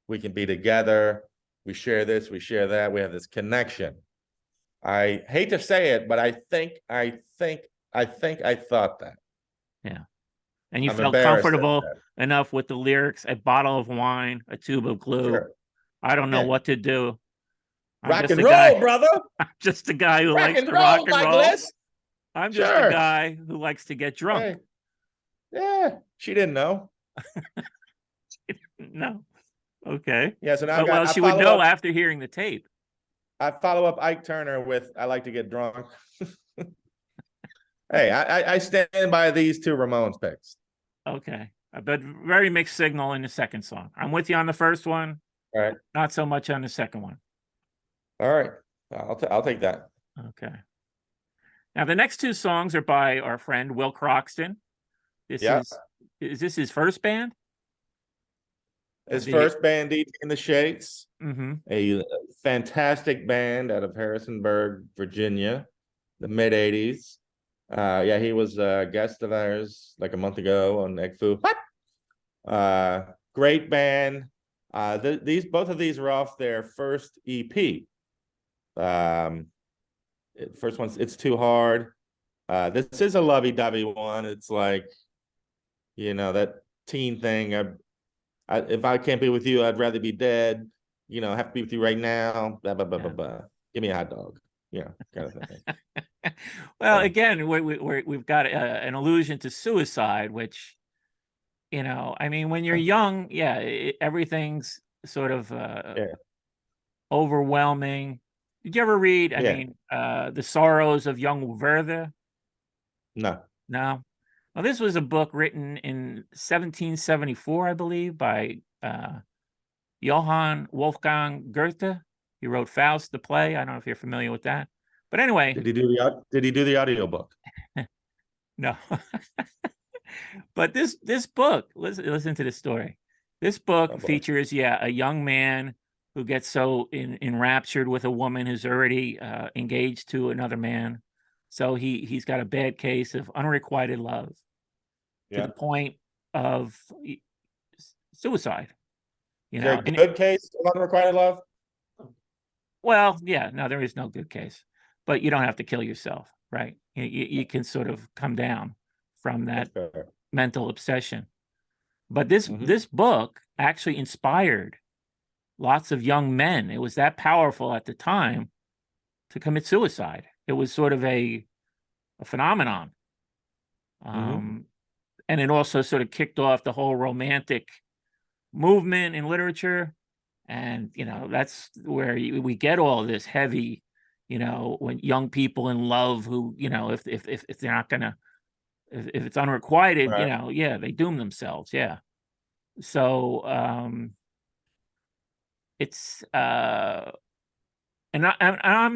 We can be together. We share this, we share that. We have this connection. I hate to say it, but I think I thought that. Yeah. And you I'm felt embarrassed at comfortable that. enough with the lyrics, a bottle of wine, a tube of glue. Sure. I don't know Yeah. what to do. I'm Rock just and a roll, guy, brother. I'm just a guy who Rock likes and to roll, rock and Mike roll. List. I'm just Sure. a guy who likes to get drunk. Hey. Yeah, she didn't know. No. Okay. Yeah, so now But, well, she would know after hearing the tape. I follow up Ike Turner with "I like to get drunk." Hey, I stand by these two Ramones picks. Okay. But very mixed signal in the second song. I'm with you on the first one. All right. Not so much on the second one. All right, I'll take that. Okay. Now the next two songs are by our friend Will Croxton. Is this his first band? His first band, DT and the Shakes, Mm-hmm. a fantastic band out of Harrisonburg, Virginia, the mid '80s. Yeah, he was a guest of ours like a month ago on Egg Foo. Great band. Both of these were off their first EP. First one's "It's Too Hard." This is a lovey-dovey one. It's like, that teen thing. If I can't be with you, I'd rather be dead. Have to be with you right now. Blah, blah, blah, blah, blah. Give me a hot dog. kind of thing. Well, So, again, we've got an allusion to suicide, which, I mean, when you're young, yeah, everything's sort of yeah, overwhelming. Did you ever read, I yeah, mean, The Sorrows of Young Werther? no, No. Well, this was a book written in 1774, I believe, by Johann Wolfgang Goethe. He wrote Faust, the play. I don't know if you're familiar with that. But anyway, did he do the audiobook? no. But this book, listen to this story. This Oh book boy. features, yeah, a young man who gets so enraptured with a woman who's already engaged to another man. So he's got a bad case of unrequited love to the Yeah. point of suicide. Is there a And good case of unrequited love? well, yeah, no, there is no good case, but you don't have to kill yourself, right? You can sort of come down from That's that fair. mental obsession. But this Mhm. this book actually inspired lots of young men. It was that powerful at the time to commit suicide. It was sort of a phenomenon. Mhm. Um, and it also sort of kicked off the whole romantic movement in literature. And, that's where we get all this heavy, when young people in love who, if they're not gonna, if it's unrequited, Right. yeah, they doom themselves. Yeah. So, it's I'm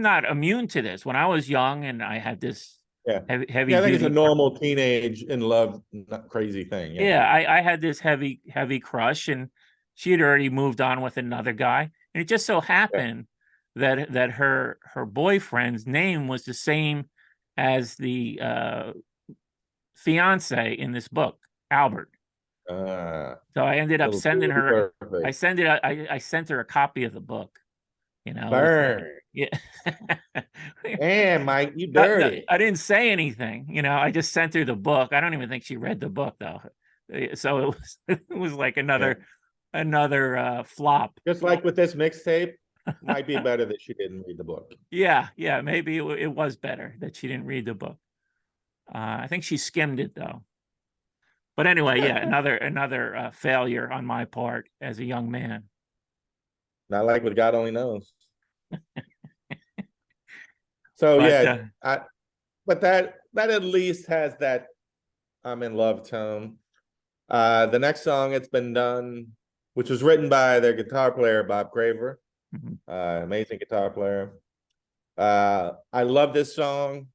not immune to this. When I was young and I had this Yeah. heavy Yeah, I think it's a duty, normal teenage in love, not crazy thing. Yeah. yeah, I had this heavy crush, and she had already moved on with another guy, and it just so Yeah. happened that her boyfriend's name was the same as the fiance in this book, Albert. Uh, So I ended up little sending too her. perfect. I sent her a copy of the book. It's like, Burn. yeah. Man, Mike, you No, dirty. I didn't say anything. I just sent her the book. I don't even think she read the book though. So it was it was like Yeah. another flop. Just like with this mixtape, might be better that she didn't read the book. Yeah, yeah, maybe it was better that she didn't read the book. I think she skimmed it though. But anyway, yeah, another failure on my part as a young man. Not like what God only knows. So But yeah, but that at least has that I'm in love tone. The next song, It's Been Done, which was written by their guitar player, Bob Craver, mhm, amazing guitar player. I love this song.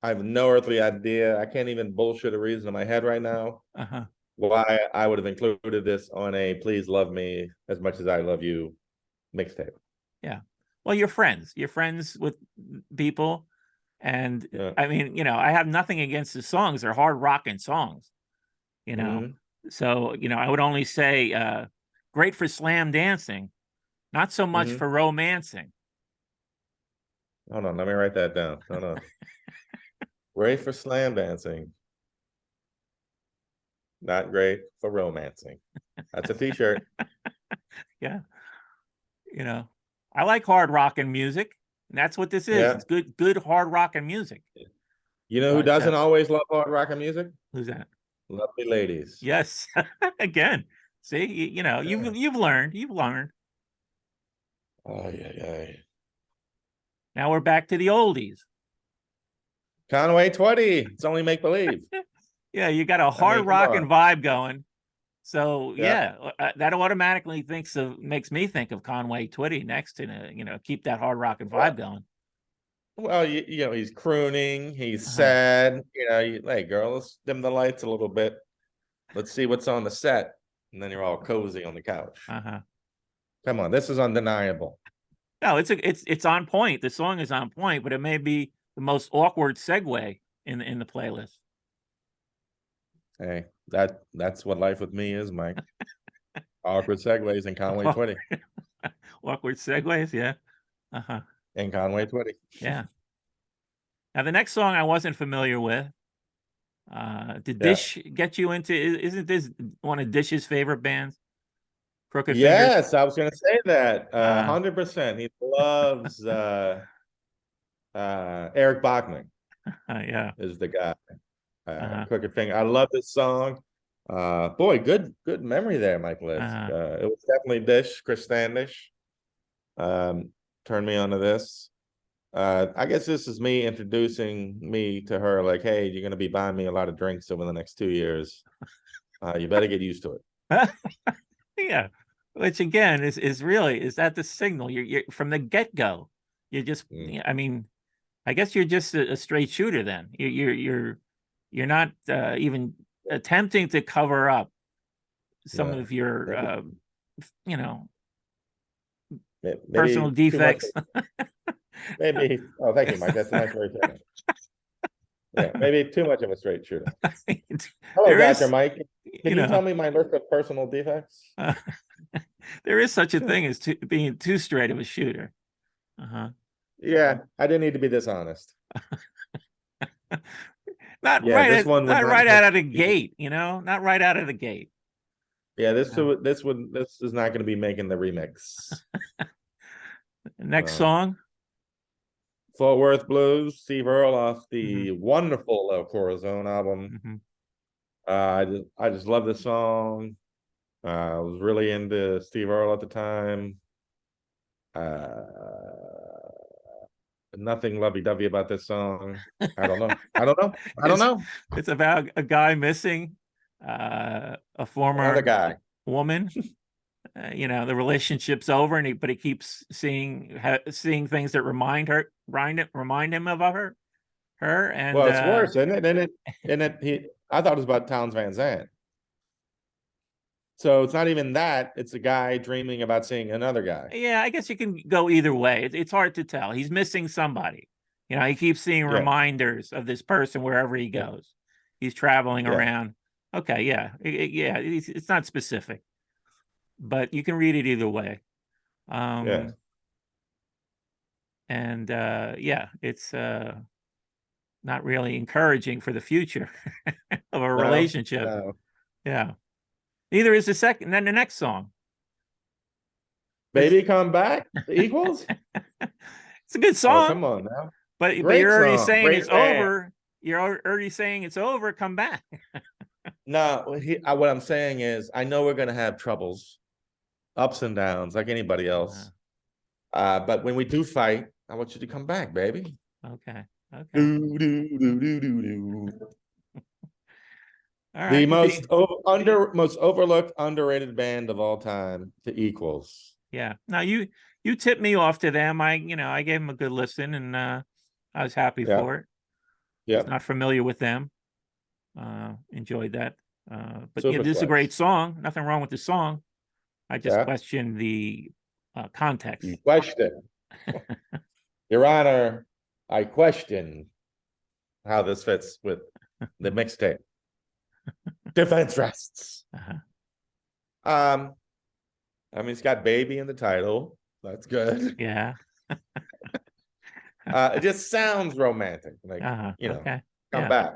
I have no earthly idea. I can't even bullshit a reason in my head right now uh-huh. why I would have included this on a Please Love Me as Much as I Love You mixtape. Yeah. Well, you're friends. You're friends with people. And Yeah. I mean, I have nothing against the songs. They're hard rocking songs, you know. Mhm. So, I would only say great for slam dancing, not so much Mhm. for romancing. Hold on, let me write that down. Hold on. Great for slam dancing, not great for romancing. That's a t-shirt. Yeah. I like hard rocking music. And that's what this is. Yeah. It's good hard rocking music. You know who But doesn't always love hard rock and music? who's that? Lovely ladies. Yes. Again. See, Yeah. you've learned. You've learned. Oh yeah, yeah. Now we're back to the oldies. Conway Twitty. It's only make believe. Yeah, you got a I mean, hard come rocking on. vibe going. So Yeah. yeah, that automatically makes me think of Conway Twitty next to keep that hard rocking vibe going. Well, you know, he's crooning, he's Uh-huh. sad. Hey, girl, let's dim the lights a little bit. Let's see what's on the set. And then you're all cozy on the couch. Uh-huh. Come on, this is undeniable. No, it's on point. The song is on point, but it may be the most awkward segue in the playlist. Hey, that's what life with me is, Mike. Awkward segues and Conway Twitty. Awkward segues, yeah. Uh-huh. And Conway Twitty. Yeah. Now the next song I wasn't familiar with. Did Yeah. Dish get you into? Isn't this one of Dish's favorite bands? Crooked Fingers. Yes, I was gonna say that. Uh, 100%. He loves Eric Bachman Yeah. is the guy. Uh-huh. Crooked Finger. I love this song. Boy, good memory there, Mike Lisk. Uh-huh. It was definitely Dish, Chris Standish. Turned me onto this. I guess this is me introducing me to her, like, hey, you're gonna be buying me a lot of drinks over the next 2 years. You better get used to it. Yeah. Which again is really, is that the signal? You're from the get-go. You're just, Mm. I mean, I guess you're just a straight shooter then. You're not even attempting to cover up some Yeah. of your Maybe, you know, personal maybe too much. defects. Maybe. Oh, thank you, Mike. That's a nice way to say it. Yeah, maybe too much of a straight shooter. Hello, There Dr. is, Mike. Can you you tell know, me my list of personal defects? there is such a thing as being too straight of a shooter. Uh-huh. Yeah, I didn't need to be dishonest. Not Yeah, this one would not not right make. out of the gate, you know, not right out of the gate. Yeah, Uh, this is not going to be making the remix. Next Uh, song. Fort Worth Blues, Steve Earle off Mhm, the wonderful El Corazon album. mhm. I just love this song. I was really into Steve Earle at the time. Uh, Nothing lovey-dovey about this song. I don't know. I don't know. I don't It's know. it's about a guy missing a Another former guy. woman. You know, the relationship's over, and but he keeps seeing things that remind him of her, and Well, it's worse, isn't it? I thought it was about Towns Van Zandt. So it's not even that. It's a guy dreaming about seeing another guy. yeah, I guess you can go either way. It's hard to tell. He's missing somebody. You know, he keeps seeing Yeah. reminders of this person wherever he Yeah. goes. He's traveling Yeah. around. Okay, yeah, yeah. It's not specific, but you can read it either way. Yeah. And yeah, it's not really encouraging for the future of a No, relationship. no. Yeah. Neither is the second. Then the next song. Baby Come Back, the Equals? It's a good Oh, song, come on now. but Great you're already song. saying Great it's band. over. You're already saying it's over. Come back. No, what I'm saying is, I know we're going to have troubles, ups and downs, like anybody else. But when we do fight, I want you to come back, baby. Okay. Okay. Do, do, do, do, do, do. All The right. most overlooked, underrated band of all time, the Equals. Yeah. Now you tipped me off to them. I gave them a good listen, and I was happy Yeah. for it. Yeah. Was not familiar with them. Enjoyed that. But yeah, Super this is a Flex. great song. Nothing wrong with the song. I just Yeah. questioned the context. You question. Your Honor, I question how this fits with the mixtape. Defense rests. Uh-huh. I mean, it's got baby in the title. That's good. Yeah. It just sounds romantic. Like, Okay. come Yeah. back.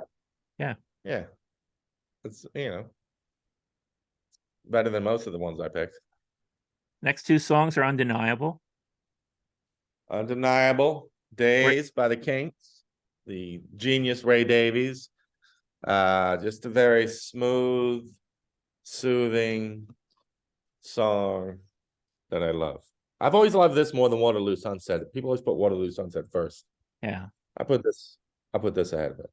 Yeah. Yeah. It's, better than most of the ones I picked. Next two songs are undeniable. Undeniable. Days by the Kinks. The genius Ray Davies. Just a very smooth, soothing song that I love. I've always loved this more than Waterloo Sunset. People always put Waterloo Sunset first. Yeah. I put this ahead of it.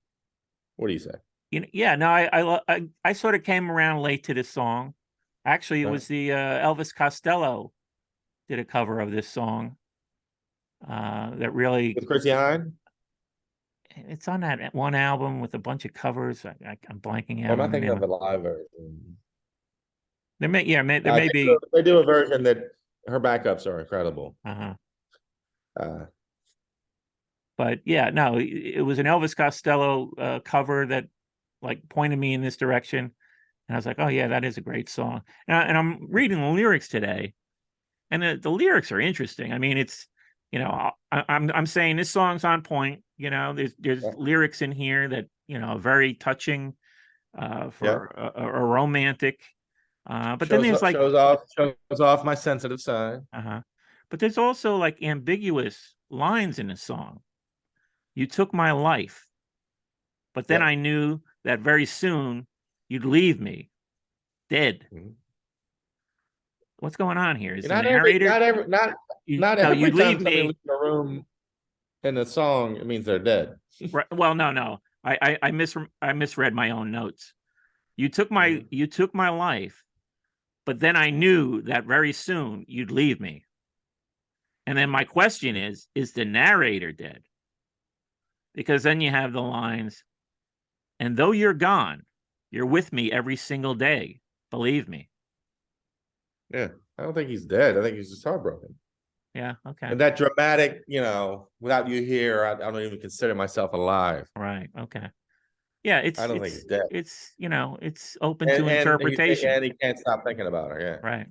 What do you say? Yeah, no, I sort of came around late to this song. Actually, it was the Elvis Costello did a cover of this song. That really, With Chrissy Hine? it's on that one album with a bunch of covers. I'm blanking out Am I on the thinking name. of a live version? There may be. They do a version that her backups are incredible. But yeah, no, it was an Elvis Costello cover that like pointed me in this direction, and I was like, oh yeah, that is a great song. And I'm reading the lyrics today, and the lyrics are interesting. I mean, it's I'm saying this song's on point. There's lyrics in here that are very touching for a romantic. But then there's like shows off my sensitive side. but there's also like ambiguous lines in the song. You took my life, but then Yep. I knew that very soon you'd leave me dead. Mhm. What's going on here? Is the Not every, narrator? not No, every you'd time leave somebody me. leaves the room in a song, it means they're dead. Right, well, no. I misread my own notes. Mhm. You took my life, but then I knew that very soon you'd leave me. And then my question is the narrator dead? Because then you have the lines, and though you're gone, you're with me every single day. Believe me. Yeah, I don't think he's dead. I think he's just heartbroken. Yeah, okay. And that dramatic, without you here, I don't even consider myself alive. Right, okay. Yeah, I don't think he's dead. it's open to And interpretation. he can't stop thinking about her. Yeah. Right.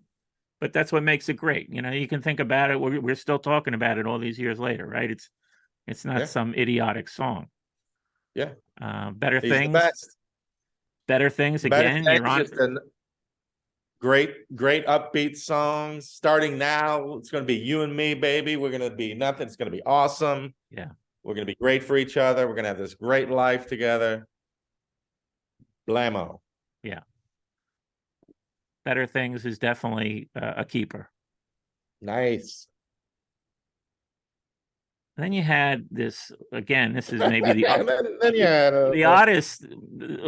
But that's what makes it great. You can think about it. We're still talking about it all these years later, right? It's not Yeah. some idiotic song. Yeah. Better He's the things. best. Better things Better again. You're Things, on. just a great upbeat songs. Starting now, it's going to be you and me, baby. We're going to be nothing. It's going to be awesome. Yeah. We're going to be great for each other. We're going to have this great life together. Blammo. Yeah. Better things is definitely a keeper. Nice. Then you had this again. This is maybe then you had the oddest,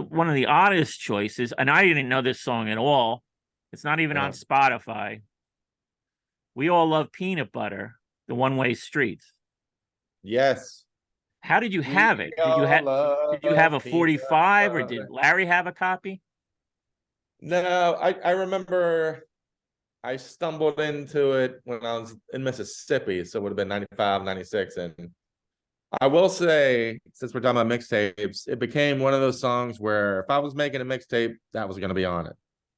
one of the oddest choices, and I didn't know this song at all. It's not even on Spotify. We all love peanut butter, the one-way streets. yes. How did you We have it? all Did you have a love peanut 45 or butter. did Larry have a copy? No, I remember I stumbled into it when I was in Mississippi, so it would have been 95, 96. And I will say, since we're talking about mixtapes, it became one of those songs where if I was making a mixtape, that was going to be on it.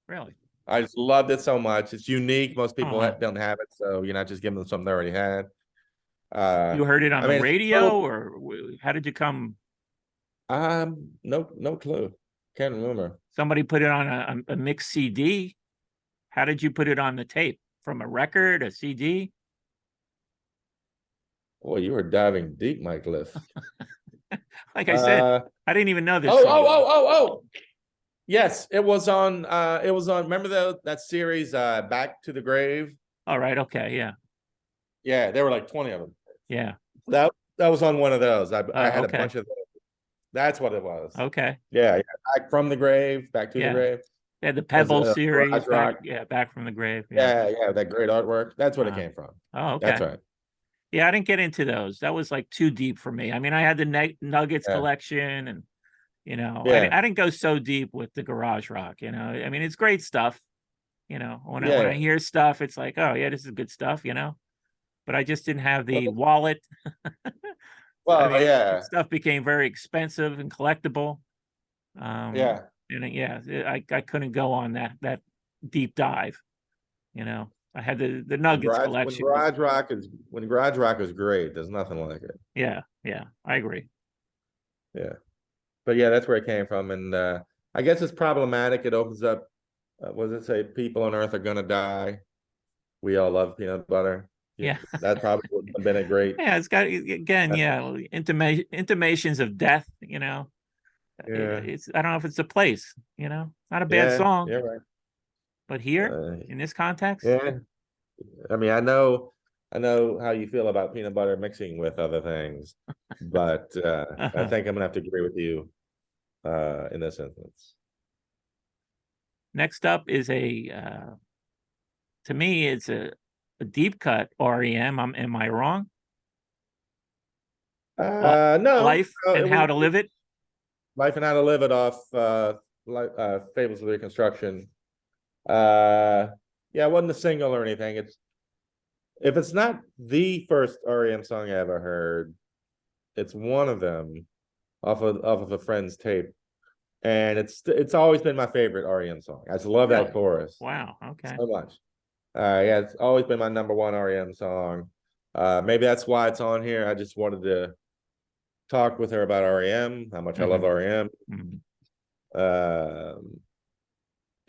Really? I just loved it so much. It's unique. Most people Uh-huh. don't have it, so you're not just giving them something they already had. You heard it on I the mean, radio, or how did you come? no clue. Can't remember. Somebody put it on a mixed CD. How did you put it on the tape? From a record, a CD? Boy, you were diving deep, Mike Liff. Like I said, I didn't even know this Oh, song. oh. Yes, it was on. Remember that series, Back to the Grave? All right. Okay. Yeah. Yeah, there were like 20 of them. Yeah. That was on one of those. I had a Okay. bunch of those. That's what it was. Okay. Yeah. Back from the grave, back to the Yeah. grave. Yeah. The Pebble Garage series. Rock. Back from the grave. Yeah. Yeah, that great artwork. That's what it came from. Oh, okay. That's right. Yeah, I didn't get into those. That was like too deep for me. I mean, I had the Nuggets Yeah. collection, and Yeah. I didn't go so deep with the garage rock. I mean, it's great stuff. When I Yeah. hear stuff, it's like, oh yeah, this is good stuff. But I just didn't have the Well, wallet. I mean, yeah. stuff became very expensive and collectible. Yeah. And yeah, I couldn't go on that deep dive. I had the Nuggets collection. When Garage Rock is great, there's nothing like it. Yeah, I agree. Yeah. But yeah, that's where it came from. And I guess it's problematic. It opens up, what does it say? People on earth are gonna die. We all love peanut butter. Yeah. That probably would have been a great. Yeah, it's got, again, intimations of death, Yeah. It's, I don't know if it's a place, not a bad Yeah, song, you're right. but here in this context, Yeah. I mean, I know how you feel about peanut butter mixing with other things, but I think I'm gonna have to agree with you in this instance. Next up is to me, it's a deep cut REM. Am I wrong? No. Life and How to Live It. Life and How to Live It off Fables of Reconstruction. Yeah, it wasn't a single or anything. If it's not the first REM song I ever heard, it's one of them off of a friend's tape. And it's always been my favorite REM song. I just love that chorus. Wow. Okay. So much. Yeah, it's always been my number one REM song. Maybe that's why it's on here. I just wanted to talk with her about REM, how much I love REM.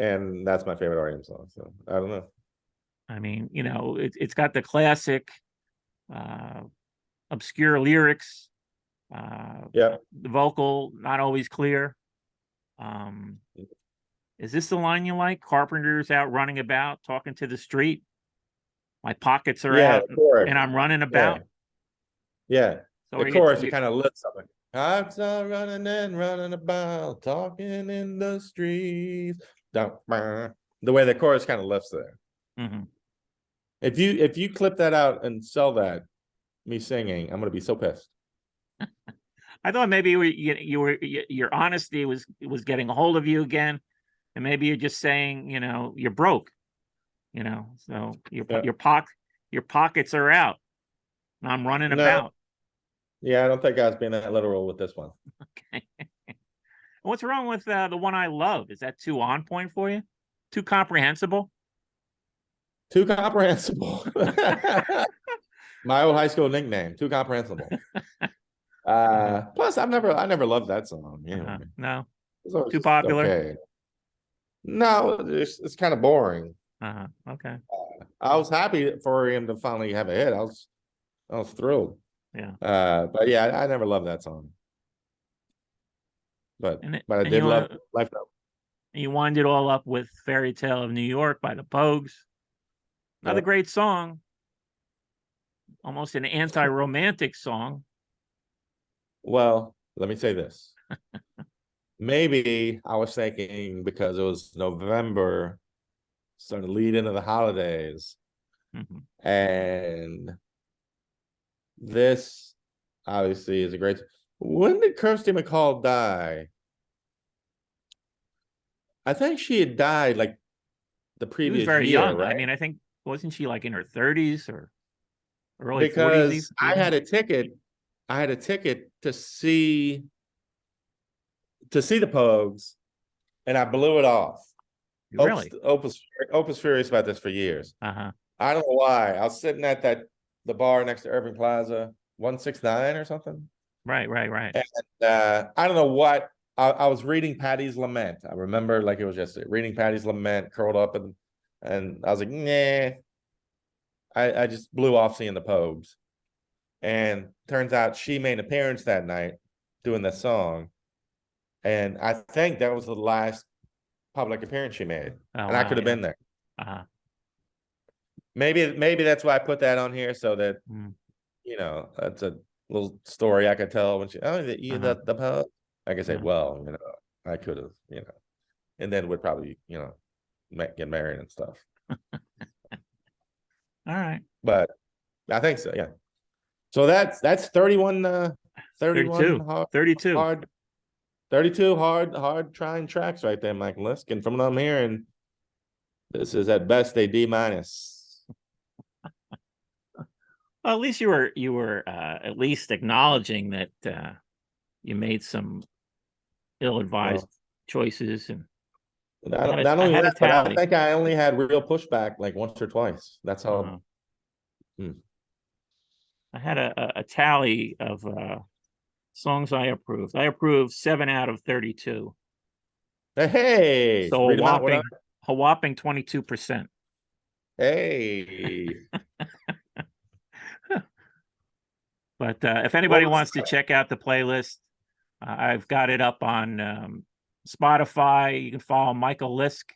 And that's my favorite REM song. So I don't know. I mean, it's got the classic obscure lyrics, Yeah. The vocal not always clear. Is this the line you like? Carpenter's out running about, talking to the street. My pockets are Yeah, out, the chorus. and I'm running Yeah. about. Yeah. So The are chorus, it you kind of lifts something. I'm still running and running about, talking in the streets. The way the chorus kind of lifts there. Mhm. If you clip that out and sell that, me singing, I'm gonna be so pissed. I thought maybe your honesty was getting a hold of you again, and maybe you're just saying, you're broke, so Yeah. your pockets are out, and I'm running No, about. yeah, I don't think I was being that literal with this one. Okay. What's wrong with the one I love? Is that too on point for you? Too comprehensible? Too comprehensible. My old high school nickname, too comprehensible. Plus I never loved that song anyway. No, It's always too just popular. okay. No, it's kind of boring. Okay. I was happy for him to finally have a hit. I was thrilled. Yeah. But yeah, I never loved that song. But And I and did love Life Note. you wind it all up with "Fairy Tale of New York" by the Pogues. Another Yeah. great song. Almost an anti-romantic song. Well, let me say this. Maybe I was thinking because it was November, starting to lead into the holidays, Mhm. and this obviously is a great. When did Kirsty MacColl die? I think she had died like the She was previous very year, young. I right? mean, I think wasn't she like in her 30s or early 40s Because I even? had a ticket. I had a ticket to see the Pogues, and I blew it off. Really? Opus furious about this for years. Uh-huh. I don't know why. I was sitting at the bar next to Irving Plaza, 169 or something. Right. And I don't know what I was reading Patty's Lament. I remember like it was just reading Patty's Lament, curled up, and I was like, nah. I just blew off seeing the Pogues. And turns out she made an appearance that night doing this song. And I think that was the last public appearance she made. Oh, And I wow, could have yeah. been there. Uh-huh. Maybe that's why I put that on here so that Mm. that's a little story I could tell when she the pub. I could say, Yeah. well, I could have, and then would probably, get married and stuff. All right. But I think so, yeah. So that's 31 32. hard 32. hard 32 hard trying tracks right there, Mike Lisk. And from what I'm hearing, this is at best a D-. Well, at least you were at least acknowledging that you made some ill-advised choices, and Not I only had a that, but I tally. think I only had real pushback like once or twice. That's Uh-huh. how. I had a tally of songs I approved. I approved 7 out of 32. Hey, So read them out. What? a whopping 22%. Hey. But if anybody wants to check out the playlist, I've got it up on Spotify. You can follow Michael Lisk,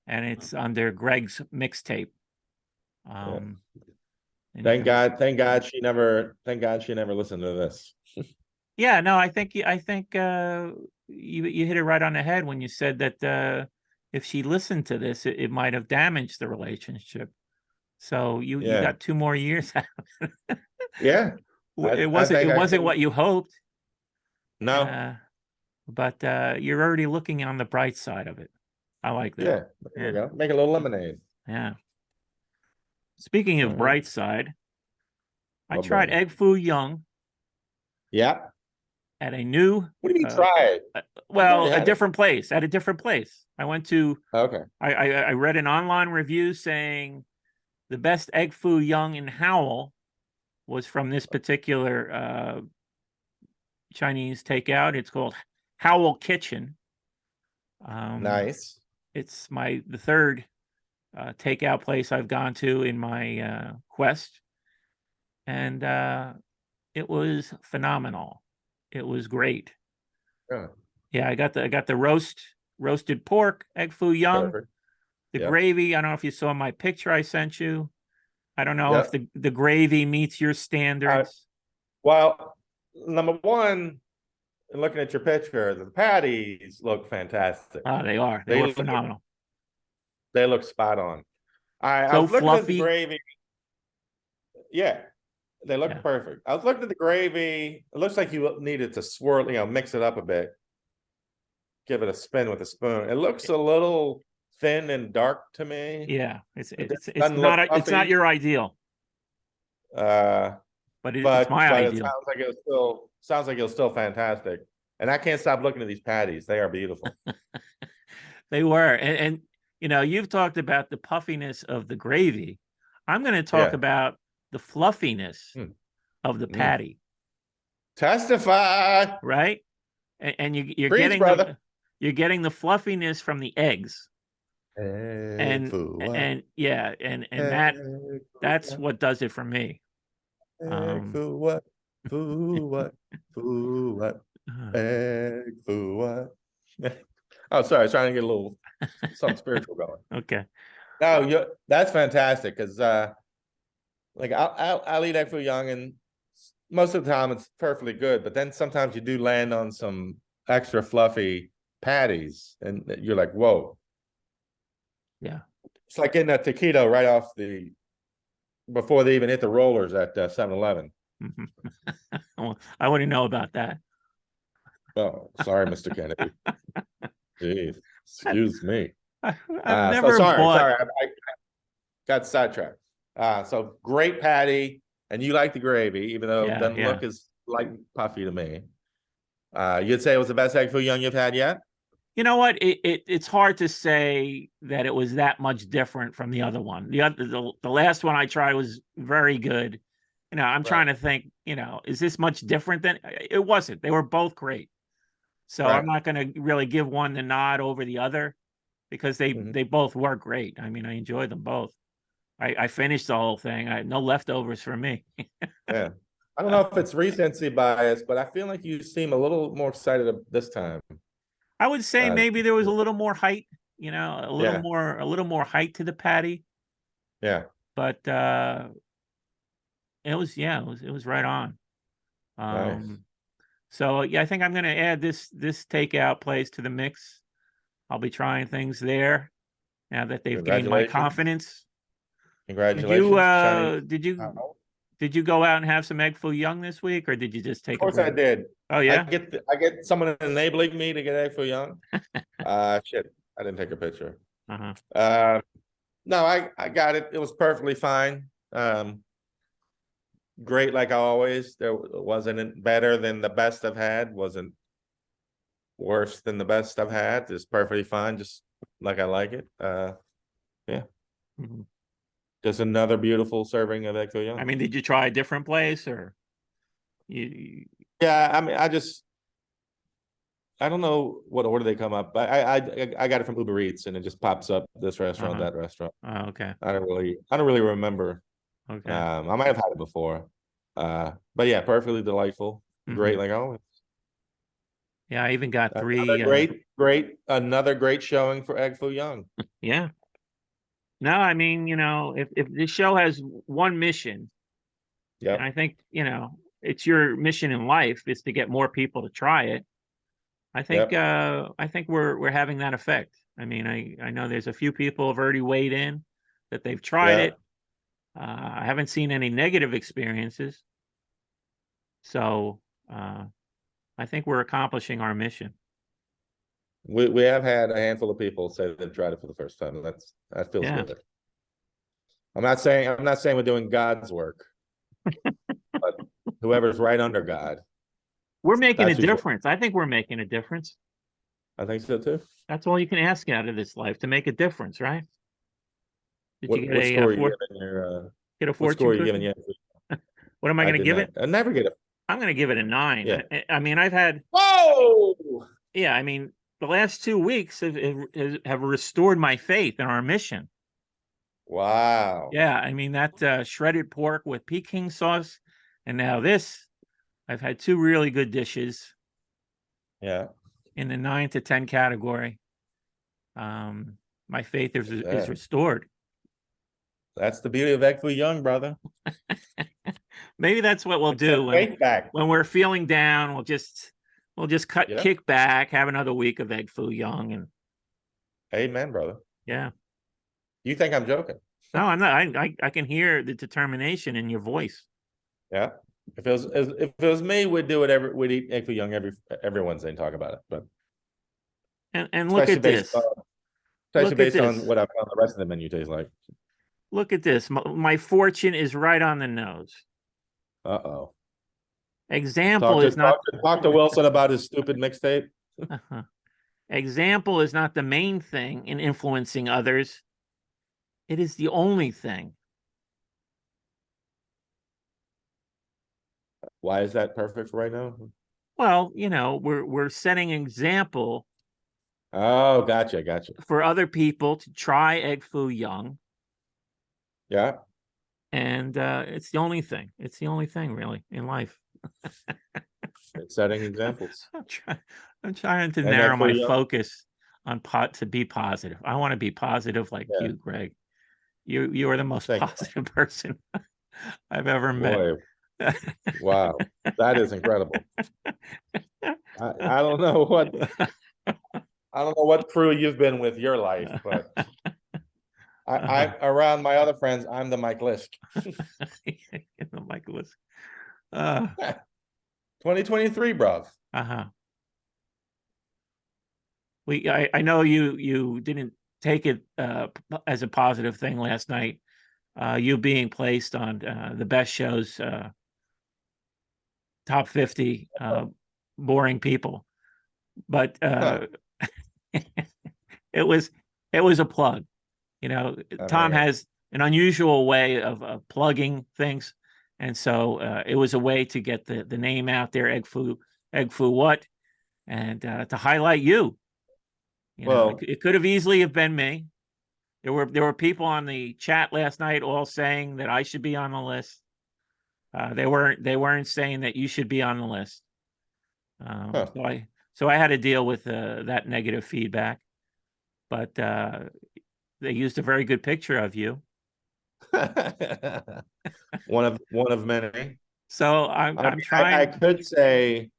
and it's under Greg's Mixtape. And Thank God she never listened to this. Yeah, no, I think you hit it right on the head when you said that if she listened to this, it might have damaged the relationship. So you got 2 more years out of it. Yeah. It wasn't what you hoped. No. But you're already looking on the bright side of it. I like that. Yeah. There we go. Make a little lemonade. Yeah. Speaking of All right. bright side, I Oh, tried boy. Egg Foo Young Yeah. at a new What do you mean try it? well, At a different place. I went to Okay. I read an online review saying the best Egg Foo Young in Howell was from this particular Chinese takeout. It's called Howell Kitchen. Nice. It's the third takeout place I've gone to in my quest, and it was phenomenal. It was great. Yeah, Yeah, I got the roasted pork, egg foo young, perfect. the Yep. gravy. I don't know if you saw my picture I sent you. I don't know if Yep. the gravy meets your standards. Well, number one, looking at your picture, the patties look fantastic. Oh, they are. They They were look phenomenal. they look spot on. I So was looking at the fluffy. gravy. Yeah, they look Yeah. perfect. I was looking at the gravy. It looks like you needed to swirl, mix it up a bit. Give it a spin with a spoon. It looks a little thin and dark to me. Yeah. It It's doesn't look it's not puffy. your ideal, Uh, but it's but my it ideal. sounds like it was still fantastic. And I can't stop looking at these patties. They are beautiful. They were. And you've talked about the puffiness of the gravy. I'm going to talk Yeah. about the fluffiness Mm. of the Mm. patty, Testify. right? And you're Preach, getting brother. you're getting the fluffiness from the eggs. Egg foo what? And yeah, and Egg that's foo what does it for me. what? Egg foo what? Foo what? Foo what? Egg foo what? Oh, sorry, I was trying to get a little something spiritual going. Okay. No, that's fantastic because like I'll eat egg foo young, and most of the time it's perfectly good, but then sometimes you do land on some extra fluffy patties, and you're like, whoa. Yeah. It's like getting a taquito right off before they even hit the rollers at 7-Eleven. Well, I wouldn't know about that. Oh, sorry, Mr. Kennedy. Jeez, excuse me. I've So never sorry, bought. I got sidetracked. So great patty, and you like the gravy, even though it doesn't look as light and puffy to me. You'd say it was the best egg foo young you've had yet? You know what? It's hard to say that it was that much different from the other one. The last one I tried was very good. I'm trying to think, is this much different than it wasn't. They were both great. So I'm not going to really give one the nod over the other because they both were great. I mean, I enjoyed them both. I finished the whole thing. I had no leftovers for me. Yeah. I don't know if it's recency bias, but I feel like you seem a little more excited this time. I would say maybe there was a little more height, a Yeah. little more height to the patty. Yeah. But it was right on. Nice. So yeah, I think I'm going to add this takeout place to the mix. I'll be trying things there now that they've gained my confidence. Congratulations. Did you go out and have some egg foo young this week, or did you just take? Of course I did. Oh yeah. I get someone enabling me to get egg foo young. Shit, I didn't take a picture. No, I got it. It was perfectly fine. Great, like always. There wasn't better than the best I've had. Wasn't worse than the best I've had. It's perfectly fine, just like I like it. Yeah. Just another beautiful serving of egg foo young. I mean, did you try a different place or you? Yeah, I mean, I don't know what order they come up. I got it from Uber Eats, and it just pops up this restaurant, that restaurant. Oh, okay. I don't really remember. Okay. I might have had it before. But yeah, perfectly delightful. Great, like always. Yeah, I even got 3. Another great showing for egg foo young. Yeah. No, I mean, if this show has one mission, and I think, it's your mission in life is to get more people to try it. I think we're having that effect. I mean, I know there's a few people have already weighed in that they've tried it. I haven't seen any negative experiences. So I think we're accomplishing our mission. We have had a handful of people say they've tried it for the first time. That feels good. I'm not saying we're doing God's work, but whoever's right under God. We're making a difference. I think we're making a difference. I think so too. That's all you can ask out of this life, to make a difference, right? What score are you giving? What am I going to give it? I never get it. I'm going to give it a 9. Yeah. I mean, I've had. Whoa! Yeah, I mean, the last 2 weeks have restored my faith in our mission. Wow. Yeah, I mean that shredded pork with Peking sauce, and now this. I've had 2 really good dishes Yeah. in the 9 to 10 category. My faith is Yeah. restored. That's the beauty of Egg Foo Young, brother. Maybe that's what we'll It's that do faith back. when we're feeling down. We'll just Yeah. kick back, have another week of Egg Foo Young, and Amen, brother. yeah. You think I'm joking? No, I'm not. I can hear the determination in your voice. Yeah. If it was me, we'd eat Egg Foo Young every Wednesday and talk about it. But And look especially at based this. on Look at based on this. what I found the rest of the menu tastes like. Look at this. My fortune is right on the nose. Uh-oh. Example is not Talk to Wilson about his stupid mixtape. Example is not the main thing in influencing others. It is the only thing. Why is that perfect for right now? Well, you know, we're setting an example Oh, gotcha. for other people to try Egg Foo Young. Yeah. And it's the only thing. It's the only thing really in life. It's setting examples. I'm trying to And narrow Egg Foo my Young. focus on to be positive. I want to be positive like Yeah. you, Greg. You are the most Thank you. positive person I've ever met. Boy, wow, that is incredible. I don't know what crew you've been with your life, but I around my other friends, I'm the Mike Lisk. The Mike Lisk. 2023, bruv. I know you didn't take it as a positive thing last night. You being placed on the best shows, top 50 boring people, but it was a plug. You know, Tom has an unusual way of plugging things, and so it was a way to get the name out there, Egg Foo what, and to highlight you. You know, it could have easily have been me. There were people on the chat last night all saying that I should be on the list. They weren't saying that you should be on the list. So I had to deal with that negative feedback, but they used a very good picture of you. one of many. So I'm trying. I could say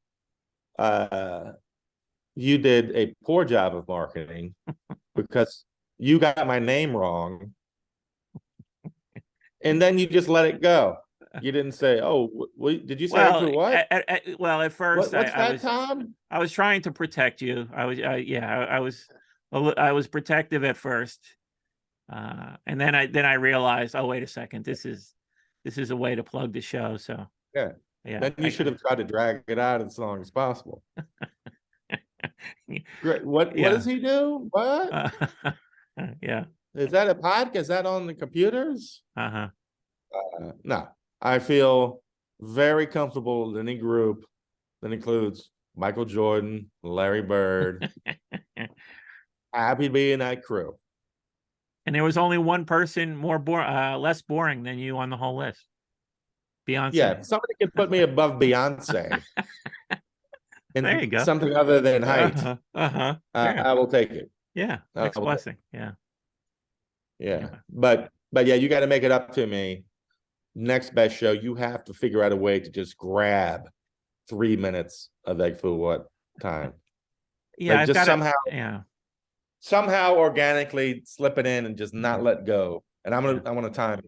you did a poor job of marketing because you got my name wrong, and then you just let it go. You didn't say, "Oh, did you say what?" Well, at first, Tom? I was trying to protect you. I was protective at first, and then I realized, oh, wait a second, this is a way to plug the show. So yeah. Then you should have tried to drag it out as long as possible. What does he do? What? Yeah. Is that a podcast? Is that on the computers? No. I feel very comfortable in any group that includes Michael Jordan, Larry Bird. Happy to be in that crew. And there was only one person less boring than you on the whole list. Beyonce. Yeah, somebody could put me above Beyonce. There you go. Something other than height. I will take it. Yeah, next blessing. Yeah. But yeah, you got to make it up to me. Next best show, you have to figure out a way to just grab 3 minutes of Egg Foo what time. Yeah, like just somehow organically slip it in and just not let go. And I want to time it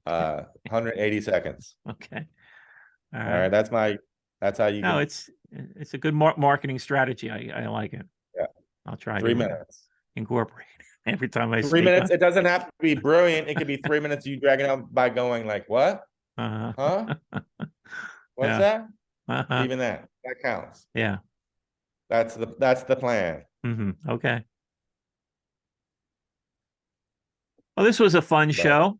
180 seconds. Okay. All right. That's how you. No, it's a good marketing strategy. I like it. Yeah, I'll try 3 minutes. Incorporate every time I 3 minutes. It doesn't have to be brilliant. It could be 3 minutes. You dragging out by going like, what? Huh? What's that? Even that counts. Yeah. That's the plan. Okay. Well, this was a fun show.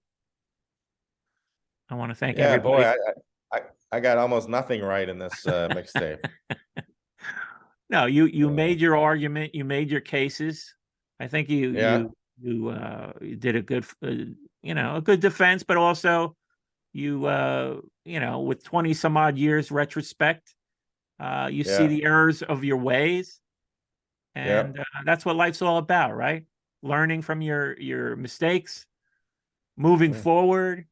I want to thank everybody. Boy, I got almost nothing right in this mixtape. No, you made your argument. You made your cases. I think you did a good, a good defense, but also you with 20 some odd years retrospect, you see Yeah. the errors of your ways, Yeah. and that's what life's all about, right? Learning from your mistakes, moving Yeah. forward.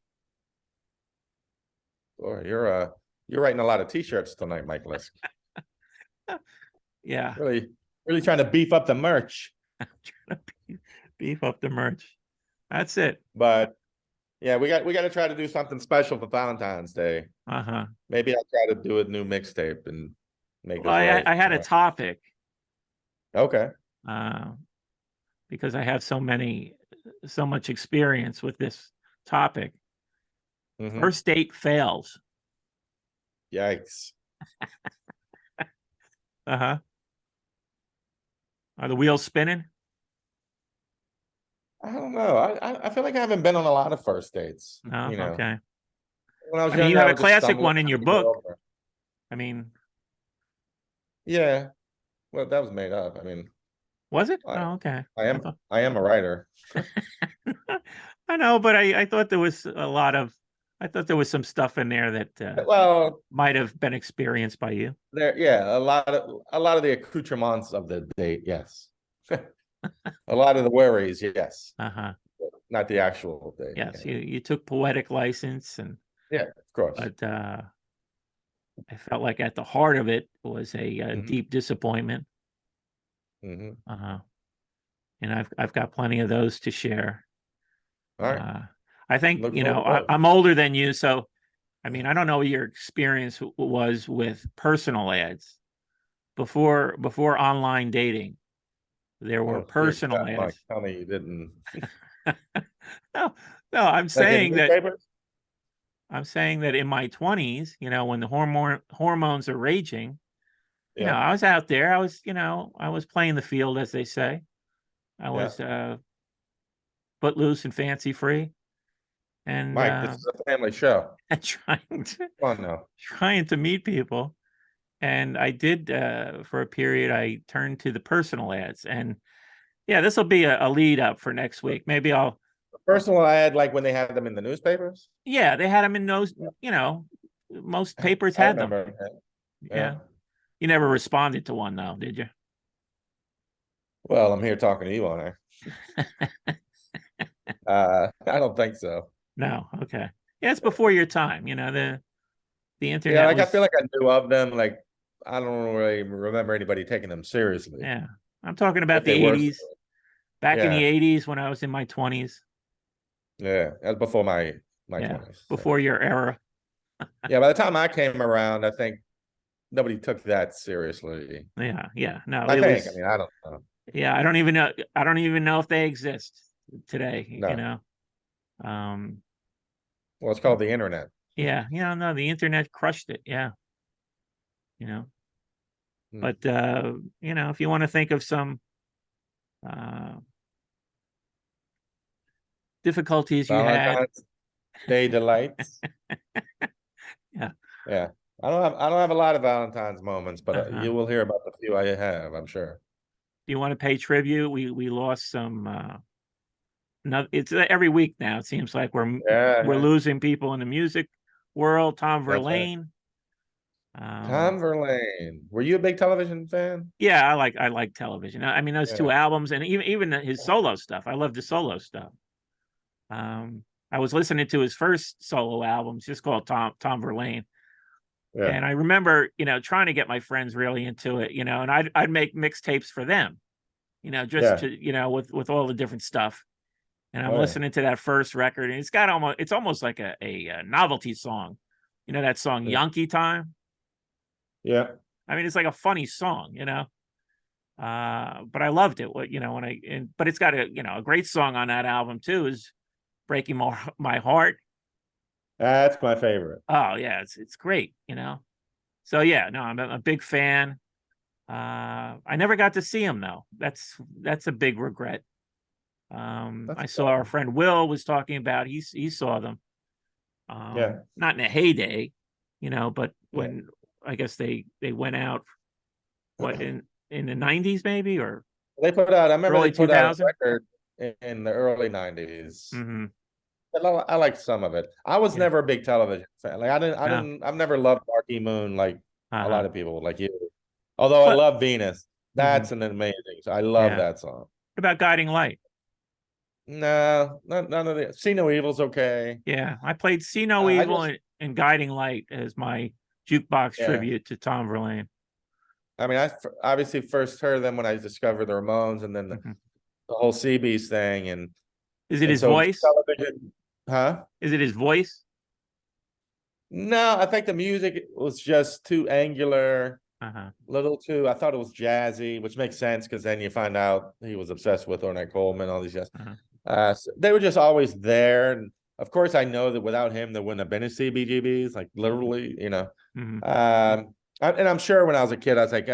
Boy, you're writing a lot of t-shirts tonight, Mike Lisk. Yeah. Really trying to beef up the merch. Trying to beef up the merch. That's it. But yeah, we got to try to do something special for Valentine's Day. Uh-huh. Maybe I'll try to do a new mixtape and make Well, this right. I had a topic, Okay. because I have so much experience with this topic. Mhm. First date fails. Yikes. Uh-huh. Are the wheels spinning? I don't know. I feel like I haven't been on a lot of first dates. No? You know, Okay. when I was I mean, you younger, have I a would just classic stumble one in your and get book. over it. I mean, Yeah. Well, that was made up. I mean, was it? I Oh, okay. I am a writer. I know, but I thought there was I thought there was some stuff in there that Well, might have been experienced by you. yeah, a lot of the accoutrements of the date, yes. A lot of the worries, yes. Uh-huh. Not the actual date. Yes, Yeah, you took poetic license, yeah, of course. but I felt like at the heart of it was a Mhm. deep disappointment. Mhm. Uh-huh. And I've got plenty of those to share. All right. I think, Look forward to those. I'm older than you, so I mean, I don't know what your experience was with personal ads before online dating. There were Oh, dear personal God, Mike, ads. tell me you didn't. No, no, I'm Like in saying that newspapers? in my 20s, when the hormones are raging, Yeah, I was out there. I was playing the field, as they say. I yeah. was footloose and fancy free, and Mike, this is a family show. trying to Come on now. meet people. And I did, for a period, I turned to the personal ads. And yeah, this will be a lead up for next week. Maybe I'll, Personal ad, like when they had them in the newspapers? yeah, they had them in those, most papers I had them. remember that. Yeah. You never responded to one, though, did you? Well, I'm here talking to you on it. I don't think so. No. Okay. Yeah, it's before your time. The internet Yeah, like I was, feel like I knew of them. Like I don't really remember anybody taking them seriously. yeah. I'm talking about If the they were, 80s. Back in the yeah, 80s when I was in my 20s. yeah, that's before my Yeah. 20s. So. Before your era. Yeah, by the time I came around, I think nobody took that seriously. Yeah. Yeah. No, I it think. was, I mean, I don't know. yeah, I don't even know if they exist today, No. Um, Well, it's called the internet. yeah, no, the internet crushed it. Yeah. Hmm. But if you want to think of some uh difficulties you had, Valentine's Day delights. yeah. Yeah. I don't have a lot of Valentine's moments, but Uh-huh. you will hear about the few I have, I'm sure. Do you want to pay tribute? We lost some no, it's every week now. It seems like we're Yeah, losing people in the music world. Tom that's right. Verlaine. Tom Verlaine. Were you a big television fan? Yeah, I like television. I mean, those two Yeah. albums, and even his solo stuff. I love the solo stuff. I was listening to his first solo album, it's just called Tom Verlaine. Yeah. And I remember, trying to get my friends really into it, and I'd make mixtapes for them, just to, with all the different stuff. And I'm Oh, yeah. listening to that first record, and it's almost like a novelty song. That song Yeah. Yankee Time. Yeah. I mean, it's like a funny song, but I loved it. But it's got a great song on that album too, is Breaking My Heart. That's my favorite. Oh yeah, it's great, So yeah, no, I'm a big fan. I never got to see him though. That's a big regret. I saw our friend Will was talking about he saw them. Yeah. Not in a heyday, but when I guess they went out in the 90s maybe, or They put out, I remember early they put out a 2000. record in the early 90s. Mm-hmm. I like some of it. I was Yeah. never a big television fan. Like No. I've never loved Marquee Moon like a Uh-huh. lot of people like you. Although I But love Venus. mhm, That's an amazing. I love yeah. that song. What about Guiding Light? No, none of the See No Evil's okay. Yeah, I played See No I Evil just and Guiding Light as my jukebox yeah. tribute to Tom Verlaine. I mean, obviously first heard them when I discovered the Ramones, and then Mhm. the whole CB's thing, Is it and his so voice? television, huh? Is it his voice? No, I think the music was just too angular, Uh-huh. little too. I thought it was jazzy, which makes sense because then you find out he was obsessed with Ornette Coleman, all these jazz. Uh-huh. So they were just always there, and of course, I know that without him, there wouldn't have been a CBGBs, like literally, you know. Mhm. And I'm sure when I was a kid, I was like,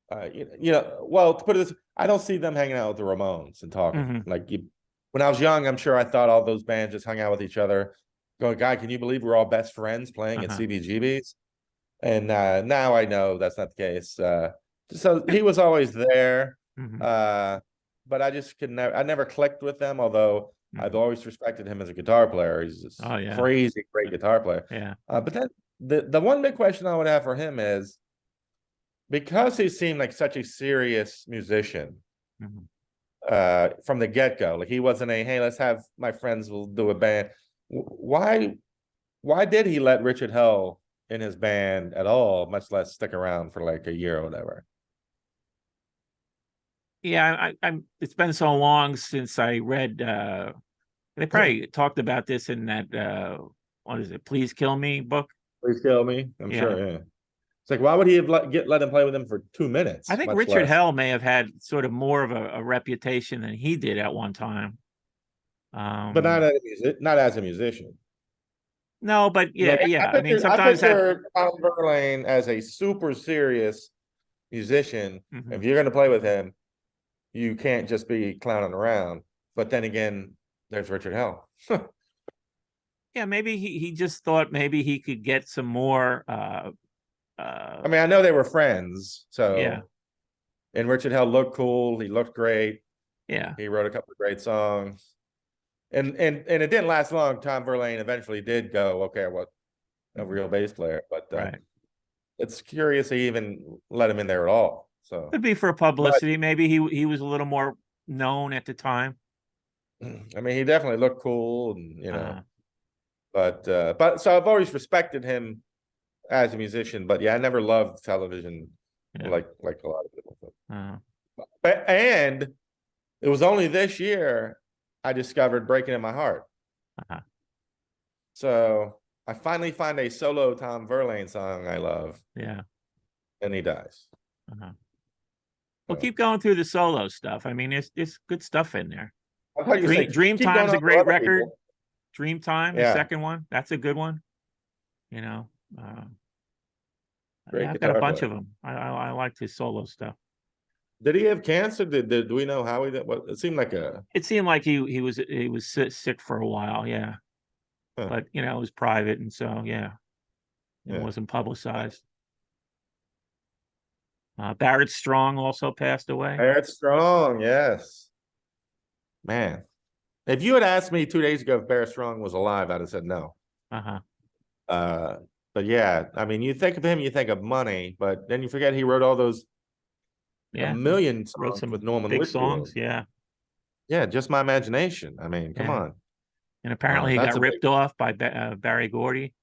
well, to put it this, I don't see them hanging out with the Ramones and talking. Mhm. Like when I was young, I'm sure I thought all those bands just hung out with each other. Going, God, can you believe we're all best friends playing at Uh-huh. CBGBs? And now I know that's not the case. So And he was always there, mhm. but I just could never. I never clicked with them. Although I've Mhm. always respected him as a guitar player. He's this Oh yeah. crazy great guitar player. Yeah. But then the one big question I would have for him is, because he seemed like such a serious musician Mhm. from the get-go, like he wasn't a hey, let's have my friends will do a band. Why did he let Richard Hell in his band at all, much less stick around for like a year or whatever? Yeah, I'm it's been so long since I read they probably talked about this in that what is it, Please Kill Me book. Please kill me. I'm Yeah. sure. Yeah. It's like, why would he have let him play with him for 2 minutes, I think much Richard less? Hell may have had sort of more of a reputation than he did at one time. But not Um, as not as a musician. no, but Like yeah, yeah. I mean, I sometimes that. picture Tom Verlaine as a super serious musician. Mhm. If you're going to play with him, you can't just be clowning around. But then again, there's Richard Hell. Yeah, maybe he just thought maybe he could get some more. I mean, I know they were friends, Yeah, so and Richard Hell looked cool. He looked great. yeah, He wrote a couple of great songs. And it didn't last long. Tom Verlaine eventually did go, okay, what a mhm, real bass player. But right. it's curious he even let him in there at all. So, Could be for but publicity. Maybe he was a little more known at the time. I mean, he definitely looked cool, and Uh, but so I've always respected him as a musician. But yeah, I never loved television yeah. like a lot of people. Uh, And it was only this year I discovered Breaking in My Heart. uh-huh, So I finally find a solo Tom Verlaine song I love, yeah. and he dies. Uh-huh. Well, So keep going through the solo stuff. I mean, it's good stuff in there. I thought you say keep going Dreamtime's a on for great other record. people. Dreamtime, the Yeah, second one, that's a good one. You know, uh, great yeah, I've got a guitar bunch player. of them. I liked his solo stuff. Did he have cancer? Do we know how he did? What it seemed like a It seemed like he was sick for a while, yeah. huh, But you know, it was private, and so yeah, it yeah. wasn't publicized. Barrett Strong also passed away. Barrett Strong, yes. Man, if you had asked me 2 days ago if Barrett Strong was alive, I'd have said no. Uh-huh. Uh, but yeah, I mean, you think of him, you think of money, but then you forget he wrote all those a Yeah, he million wrote songs with some Norman big Whitfield. songs. Yeah, Yeah, just my imagination. I mean, come yeah. on. And apparently he That's got a big. ripped off by Barry Gordy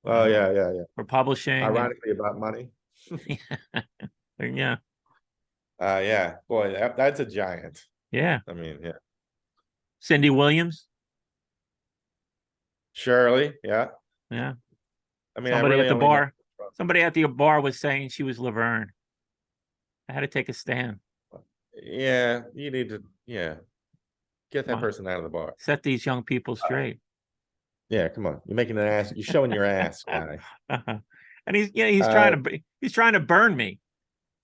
Oh uh, yeah, yeah, yeah. for publishing, and Ironically about money. yeah, Yeah, boy, that's a giant. yeah. I mean, yeah. Cindy Williams. Shirley, yeah. Yeah. I mean, I Somebody at really the only know. bar. Somebody at the bar was saying she was Laverne. I had to take a stand. Yeah, you need to, yeah, get Come that on, person out of the bar. set these young people straight. Yeah, come on. You're making an ass. You're showing your ass, guy. Uh-huh. And Uh, he's trying to burn me.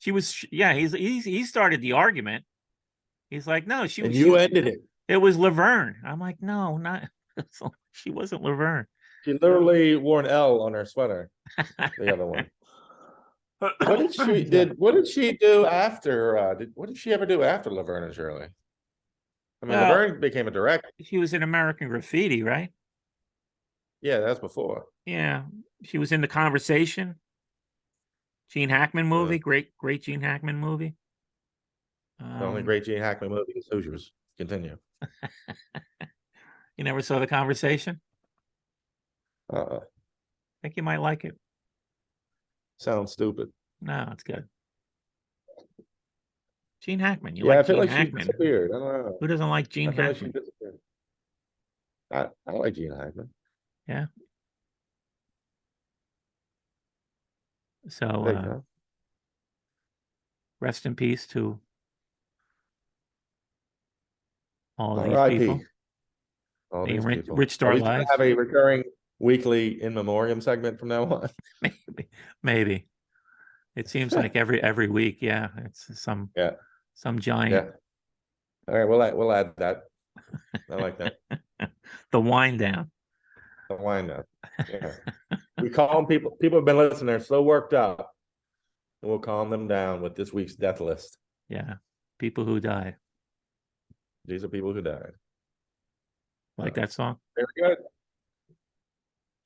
She was yeah, he started the argument. He's like, no, and you ended it. it was Laverne. I'm like, no, not she wasn't Laverne. She literally wore an L on her sweater. The other one. What did she Yeah. What did she do after? What did she ever do after Laverne and Shirley? I mean, Well, Laverne became a director. she was in American Graffiti, right? Yeah, that's before. Yeah, she was in The Conversation. Gene Hackman movie, great Gene Hackman movie. The only great Gene Hackman movie is Hoosiers. Continue. You never saw The Conversation? Uh, I think you might like it. sounds stupid. No, it's good. Gene Hackman. You Yeah, I like feel Gene like she Hackman? disappeared. I don't know. Who doesn't like I Gene feel like she Hackman? disappeared. I like Gene Hackman. Yeah. So There you go. rest in peace to all of these R.I.P. people. All They these people. enriched Are our we gonna lives. have a recurring weekly in memoriam segment from now on? Maybe. It seems like every week. Yeah, it's some Yeah. giant. Yeah. All right, we'll add that. I like that. The wind down. The wind up. Yeah. We calm people. People have been listening. They're so worked up. And we'll calm them down with this week's death list. Yeah, people who died. These are people who died. Like that song, Very good.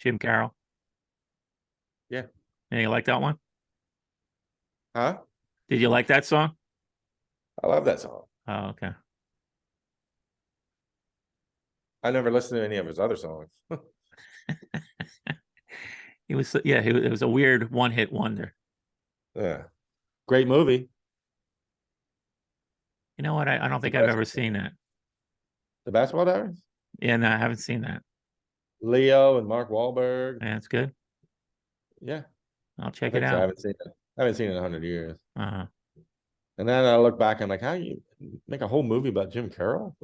Jim Carroll. Yeah. Yeah, you like that one? Huh? Did you like that song? I love that song. Oh, okay. I never listened to any of his other songs. It was a weird one-hit wonder. Yeah. Great movie. You know what? I don't think I've ever seen that. The Basketball Diaries? Yeah, no, I haven't seen that. Leo and Mark Wahlberg. Yeah, it's good. Yeah. I'll I check think it so. I out. haven't seen it in 100 years. Uh-huh. And then I look back, I'm like, how you make a whole movie about Jim Carroll?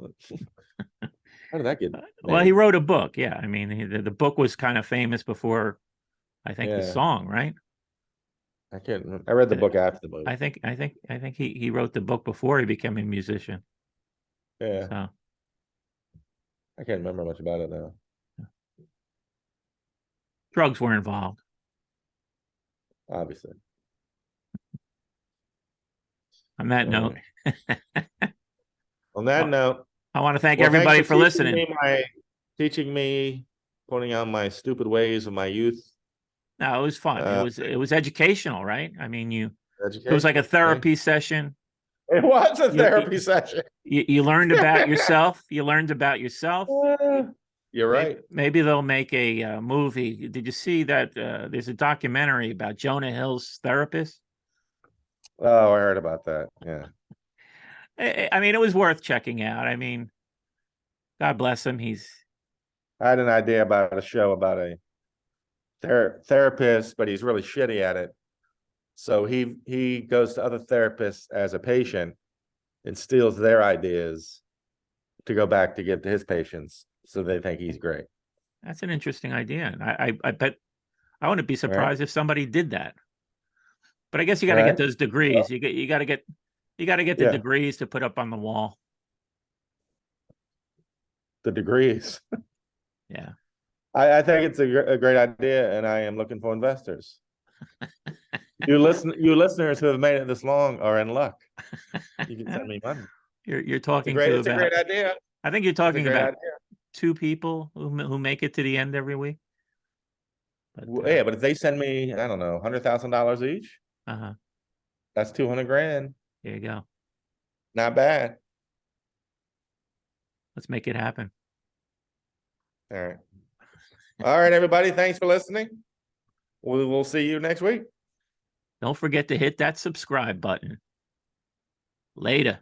How did that get Well, made? he wrote a book. Yeah, I mean, the book was kind of famous before, I think, the Yeah. song, right? I can't remember. I read the book after the movie. I think he wrote the book before he became a musician. Yeah. So I can't remember much about it now. drugs were involved. Obviously. On that note, On that note, I want to thank well, everybody thanks for listening. teaching me, pointing out my stupid ways of my youth. No, it was fun. It was educational, right? I mean, it was like a Education. therapy session. It was a therapy session. You learned about yourself. You learned about yourself. You're right. Maybe they'll make a movie. Did you see that? There's a documentary about Jonah Hill's therapist. Oh, I heard about that. Yeah. I mean, it was worth checking out. I mean, God bless him. I had an idea about a show about a therapist, but he's really shitty at it. So he goes to other therapists as a patient and steals their ideas to go back to give to his patients, so they think he's great. That's an interesting idea. And I bet I wouldn't be surprised if somebody did that. But I guess you got to get those degrees. You got to get the degrees to put up on the wall. The degrees. Yeah. I think it's a great idea, and I am looking for investors. You listeners who have made it this long are in luck. You can send me money. You're talking it's a great idea. I think you're talking about idea. 2 people who make it to the end every week. But, yeah, but if they send me, I don't know, $100,000 each, that's $200,000. There you go. Not bad. Let's make it happen. All right. All right, everybody. Thanks for listening. We will see you next week. Don't forget to hit that subscribe button. Later.